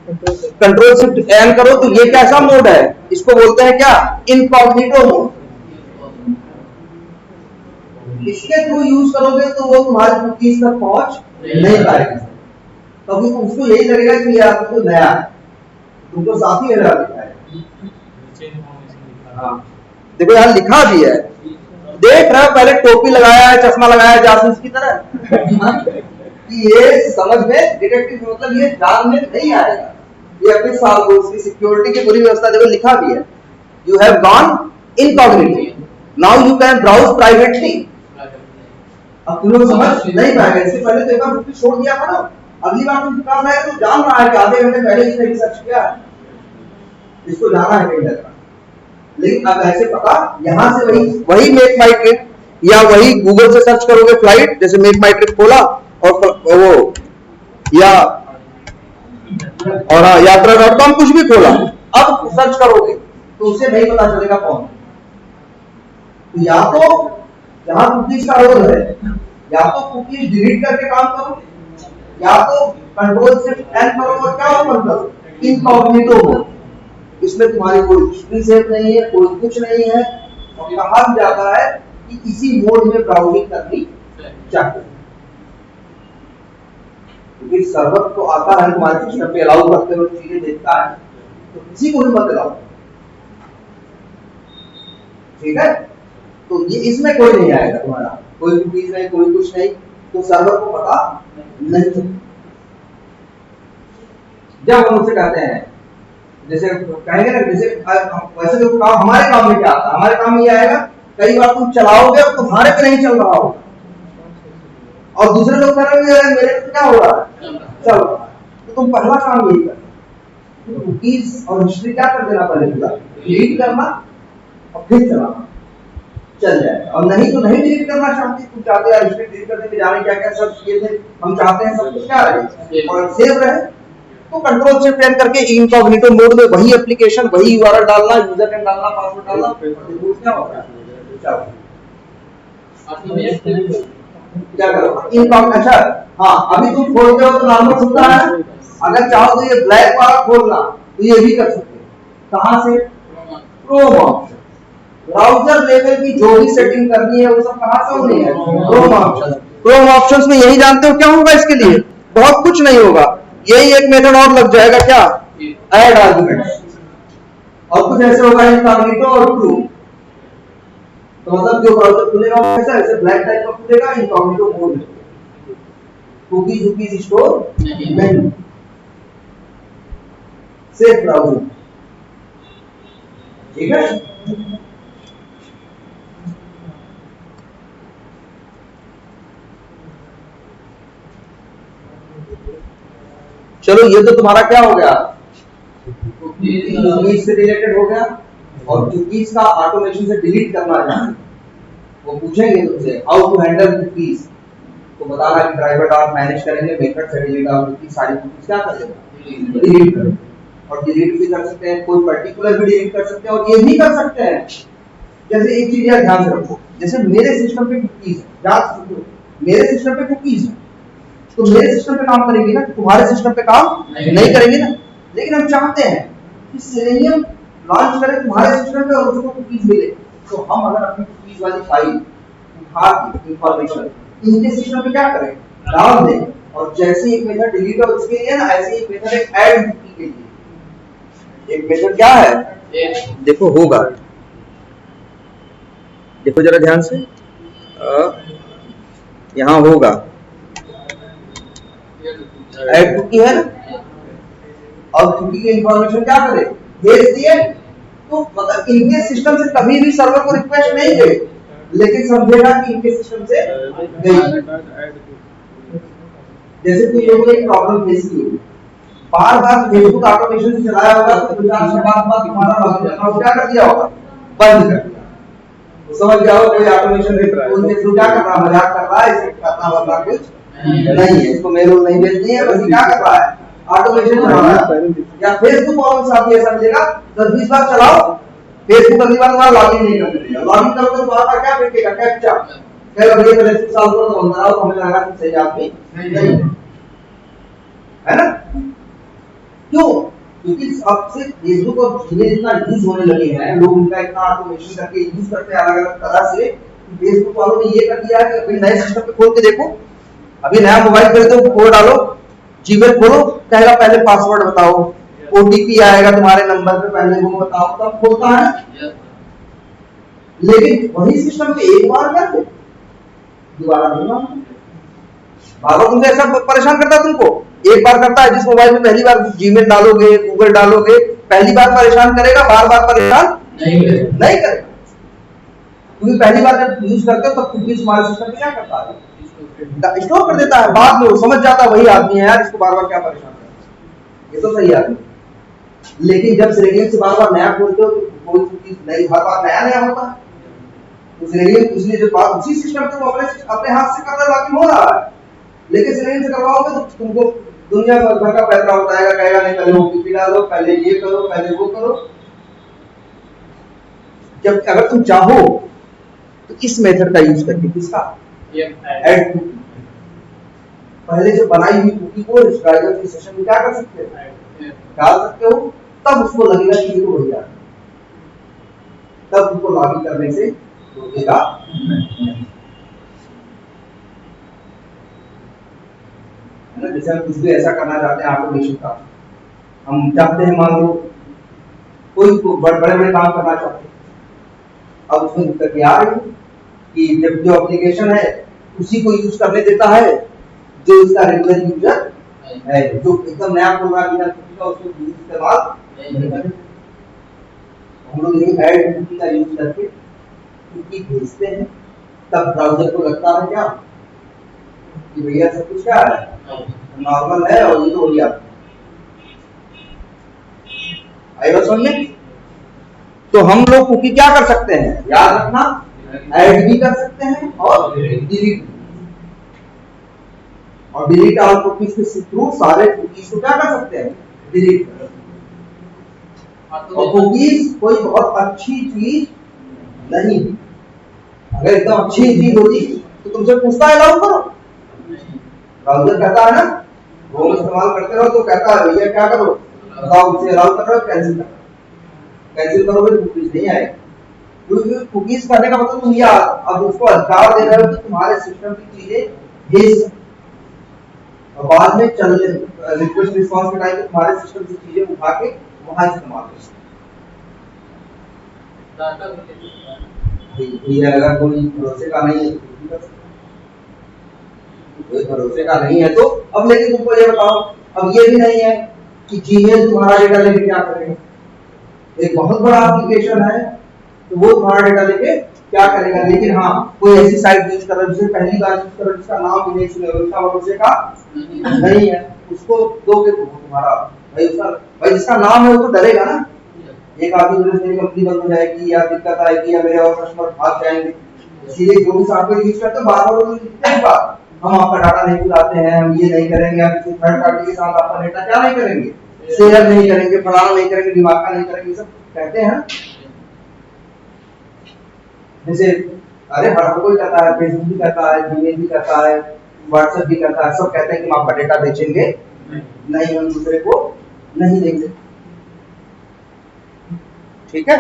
कंट्रोल शिफ्ट एन करो, तो ये कैसा मोड है, इसको बोलते हैं क्या, इनकॉग्निटो मोड। इसके थ्रू यूज करोगे तो वो तुम्हारी कुकीज तक पहुंच नहीं पाएगी, क्योंकि तो उसको यही लगेगा कि ये आदमी तो नया है, तुमको साथ ही एरर दिखाएगा। हाँ देखो यहाँ लिखा भी है, देख रहे हो, पहले टोपी लगाया है, चश्मा लगाया है जासूस की तरह कि ये समझ में, डिटेक्टिव मतलब ये जान में नहीं आएगा, ये अपने साल को उसकी सिक्योरिटी की पूरी व्यवस्था देखो लिखा भी है, you have gone incognito, now you can browse privately. अब तुम लोग समझ नहीं पाएंगे, इससे पहले तो एक बार कुकीज छोड़ दिया था ना, अगली बार तुम दुकान आए तो जान रहा है कि आधे घंटे पहले इसने रिसर्च किया है, इसको जाना है कहीं जगह, लेकिन अब ऐसे पता, यहाँ से वही मेक माई ट्रिप या वही गूगल से सर्च करोगे फ्लाइट, जैसे मेक माई ट्रिप खोला और वो या और यात्रा.com कुछ भी खोला, अब सर्च करोगे तो उसे नहीं पता चलेगा कौन। तो या तो जहां कुकीज का रोल है, या तो कुकीज डिलीट करके काम करो, या तो कंट्रोल शिफ्ट एन करो और क्या ओपन करो, इनकॉग्निटो मोड। इसमें तुम्हारी कोई हिस्ट्री सेव नहीं है, कोई कुछ नहीं है, और कहा जाता है कि इसी मोड में ब्राउजिंग करनी चाहिए, क्योंकि सर्वर तो आता है तुम्हारे सिस्टम पे अलाउ करते हुए चीजें देखता है, तो किसी को भी मत अलाउ, ठीक है। तो ये इसमें कोई नहीं आएगा, तुम्हारा कोई कुकीज नहीं, कोई कुछ नहीं, तो सर्वर को पता नहीं चलेगा। जब हम उनसे कहते हैं, जैसे कहेंगे ना, जैसे वैसे तो काम, हमारे काम में क्या आता है, हमारे काम में ये आएगा कई बार तुम चलाओगे और तुम्हारे पे नहीं चल रहा होगा और दूसरे लोग कह रहे हैं मेरे पे क्या हो रहा है, चल रहा है। तो तुम पहला काम यही करना, कुकीज और हिस्ट्री क्या कर देना, पहले पूरा डिलीट करना और फिर चलाना, चल जाएगा। और नहीं तो नहीं डिलीट करना चाहते, तुम चाहते हैं हिस्ट्री डिलीट करने में जाने क्या क्या सब किए थे, हम चाहते हैं सब कुछ क्या रहे और सेव रहे, तो कंट्रोल से प्रेम करके इनकॉग्निटो मोड में वही एप्लीकेशन, वही यूआरएल डालना, यूजर नेम डालना, पासवर्ड डालना, क्या होता है क्या करो इनकॉग। अच्छा हाँ, अभी तुम खोलते हो तो नॉर्मल खुलता है, अगर चाहो तो ये ब्लैक वाला खोलना तो ये भी कर सकते हो। कहां से, क्रोम ऑप्शन, ब्राउजर लेवल की जो भी सेटिंग करनी है वो सब कहां से होनी है, क्रोम ऑप्शन। क्रोम ऑप्शंस में यही जानते हो क्या होगा इसके लिए, बहुत कुछ नहीं होगा, यही एक मेथड और लग जाएगा, क्या, ऐड आर्गुमेंट्स, और कुछ ऐसे होगा इनकॉग्निटो और ट्रू। तो मतलब जो ब्राउज़र खुलेगा वैसा ऐसे ब्लैक टाइप का खुलेगा, इनकॉग्निटो मोड में, कुकीज स्टोर नहीं, सेफ ब्राउज़र, ठीक है। चलो ये तो तुम्हारा क्या हो गया, कुकीज से रिलेटेड हो गया। और कुकीज का ऑटोमेशन से डिलीट करना है, वो पूछेंगे तुमसे हाउ टू हैंडल कुकीज, तो बताना कि ड्राइवर डॉट मैनेज करेंगे, मेथड से डिलीट और कुकीज, सारी कुकीज क्या कर देगा, डिलीट करेंगे। और डिलीट भी कर सकते हैं, कोई पर्टिकुलर भी डिलीट कर सकते हैं, और ये भी कर सकते हैं, जैसे एक चीज यार ध्यान से रखो, जैसे मेरे सिस्टम पे कुकीज है, याद रखो मेरे सिस्टम पे कुकीज है, तो मेरे सिस्टम पे काम करेंगे ना, तुम्हारे सिस्टम पे काम नहीं करेंगे ना। लेकिन हम चाहते हैं कि सेलेनियम लॉन्च करें तुम्हारे सिस्टम पे और उसको कुकीज मिले, तो हम अगर अपनी कुकीज वाली फाइल उठा के इंफॉर्मेशन इनके सिस्टम पे क्या करें, डाल दें, और जैसे एक मेथड डिलीट हो उसके लिए ना, ऐसे एक मेथड एक ऐड कुकी के लिए एक मेथड क्या है, देखो होगा, देखो जरा ध्यान से, यहां होगा ऐड कुकी है ना, और कुकी की इंफॉर्मेशन क्या करे, भेज दिए, तो मतलब इनके सिस्टम से कभी भी सर्वर को रिक्वेस्ट नहीं गई, लेकिन समझेगा कि इनके सिस्टम से गई। जैसे कोई लोगों ने एक प्रॉब्लम फेस की होगी, बार-बार फेसबुक ऑटोमेशन से चलाया होगा, तो 2-4 से बार-बार तुम्हारा लॉगिन अकाउंट क्या कर दिया होगा, बंद कर दिया। तो समझ जाओ कोई ऑटोमेशन उनके थ्रू क्या कर रहा है, मजाक कर रहा है, इसे करना वाला कुछ नहीं है, इसको मेल नहीं भेजनी है, बस क्या कर रहा है, ऑटोमेशन चला रहा है। या फेसबुक प्रॉब्लम साथ ही ऐसा मिलेगा, 10-20 बार चलाओ, फेसबुक अगली बार तुम्हारा लॉगिन नहीं कर देगा, लॉगिन करो तो तुम्हारा क्या भेजेगा, कैप्चा, कहेगा भैया पहले साल को तो अंदर आओ, हमें लगा कि सही आदमी नहीं है ना। क्यों, क्योंकि अब से फेसबुक और जीमेल इतना यूज होने लगे हैं, लोग उनका इतना ऑटोमेशन करके यूज करते हैं अलग-अलग तरह से, फेसबुक वालों ने ये कर दिया कि अभी नए सिस्टम पे खोल के देखो, अभी नया मोबाइल खरीदो, कोड डालो, जीमेल खोलो, कहेगा पहले पासवर्ड बताओ, ओटीपी आएगा तुम्हारे नंबर पे, पहले वो बताओ, तब खोलता है। लेकिन वही सिस्टम पे एक बार कर दे, दोबारा नहीं मांगता, बार-बार तुमसे ऐसा परेशान करता है तुमको, एक बार करता है, जिस मोबाइल में पहली बार जीमेल डालोगे, गूगल डालोगे, पहली बार परेशान करेगा, बार-बार परेशान नहीं करेगा, क्योंकि पहली बार जब यूज करते हो तब कुकीज तुम्हारे सिस्टम पे क्या करता है, स्टोर कर देता है, बाद में वो समझ जाता है वही आदमी है यार, इसको बार-बार क्या परेशान करना, ये तो सही आदमी। लेकिन जब सेलेनियम से बार-बार नया खोलते हो तो कोई चीज नई हर बार नया होता है, तो सेलेनियम इसलिए जो बात उसी सिस्टम पे वो अपने हाथ से करना बाकी हो रहा है, लेकिन सेलेनियम से करवाओगे तो तुमको दुनिया भर का पैसा उठाएगा, कहेगा नहीं पहले ओटीपी डालो, पहले ये करो, पहले वो करो। जब अगर तुम चाहो तो इस मेथड का यूज करके, किसका, ऐड कुकी, पहले से बनाई हुई कुकी को इस ड्राइवर के सेशन में क्या कर सकते हो, डाल सकते हो, तब उसको लगेगा कि ये तो बढ़िया है, तब उसको लॉगिन करने से रोकेगा नहीं। जैसे हम कुछ भी ऐसा करना चाहते हैं ऑटोमेशन का, हम चाहते हैं मान लो कोई बड़े-बड़े काम करना चाहते हैं, अब उसमें दिक्कत क्या आ रही है कि जब जो एप्लीकेशन है उसी को यूज करने देता है जो इसका रेगुलर यूजर है, जो एकदम नया प्रोग्राम का उसको इस्तेमाल नहीं करते। हम लोग ये ऐड कुकी का यूज करके कुकी भेजते हैं तब ब्राउजर को लगता है क्या कि भैया सब कुछ क्या है नॉर्मल है और ये तो हो गया। आई बात समझ में? तो हम लोग कुकी क्या कर सकते हैं याद रखना, ऐड भी कर सकते हैं और डिलीट, और डिलीट ऑल कुकीज के थ्रू सारे कुकीज को क्या कर सकते हैं डिलीट कर सकते हैं। और कुकीज कोई बहुत अच्छी चीज नहीं, अगर एकदम अच्छी चीज होती तो तुमसे पूछता है अलाउ करो, ब्राउज़र कहता है ना वो इस्तेमाल करते रहो तो कहता है भैया क्या करो बताओ, उसे अलाउ कर रहे हो कैंसिल करो, कैंसिल करोगे कुकीज नहीं आएगी। क्योंकि कुकीज करने का मतलब तुम यार अब उसको अधिकार दे रहे हो कि तुम्हारे सिस्टम की चीजें भेज सकते और बाद में चलने रिक्वेस्ट रिस्पांस के टाइम पे तुम्हारे सिस्टम से चीजें उठा के वहां इस्तेमाल कर सकते हैं। अगर कोई भरोसे का नहीं है कोई भरोसे का नहीं है तो अब लेकिन तुमको ये बताओ, अब ये भी नहीं है कि जीमेल तुम्हारा डेटा लेके क्या करेगा, एक बहुत बड़ा एप्लीकेशन है तो वो तुम्हारा डेटा लेके क्या करेगा, लेकिन हाँ कोई ऐसी साइट यूज कर रहा है जिसे पहली बार यूज कर रहा है जिसका नाम भी नहीं सुने उसका भरोसे का नहीं है, उसको दोगे तो तुम्हारा भाई जिसका नाम है वो तो डरेगा ना, एक आदमी मेरी कंपनी बंद हो जाएगी या दिक्कत आएगी या मेरे और कस्टमर भाग जाएंगे, इसीलिए जो भी सॉफ्टवेयर यूज करते हैं बार-बार हम आपका डाटा नहीं चुराते हैं, हम ये नहीं करेंगे, आप किसी थर्ड पार्टी के साथ आपका डेटा क्या नहीं करेंगे, शेयर नहीं करेंगे, फलाना नहीं करेंगे, दिमाग का नहीं करेंगे, सब कहते हैं। जैसे अरे हर कोई कहता है, फेसबुक भी कहता है, जीमेल भी कहता है, व्हाट्सएप भी कहता है, सब कहते हैं कि हम आपका डेटा बेचेंगे नहीं, हम दूसरे को नहीं देंगे। ठीक है,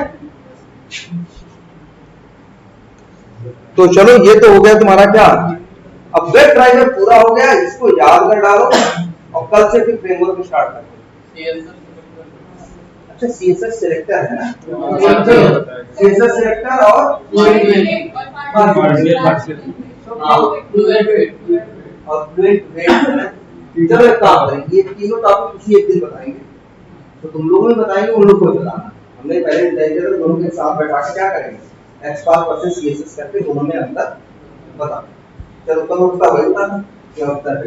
तो चलो ये तो हो गया तुम्हारा क्या, अब वेब ड्राइवर पूरा हो गया, इसको याद कर डालो और कल से फिर फ्रेमवर्क स्टार्ट करो। अच्छा सीएसएस सिलेक्टर है ना, सीएसएस सिलेक्टर और चलो एक काम करेंगे, ये तीनों टॉपिक उसी एक दिन बताएंगे, तो तुम लोग भी बताएंगे उन लोग को भी बताना, हमने पहले डिजाइन किया था दोनों के साथ बैठा के क्या करेंगे एक्सपार्ट वर्सेस सीएसएस करके दोनों में अंतर बता। चलो कल उसका वही था क्या होता है।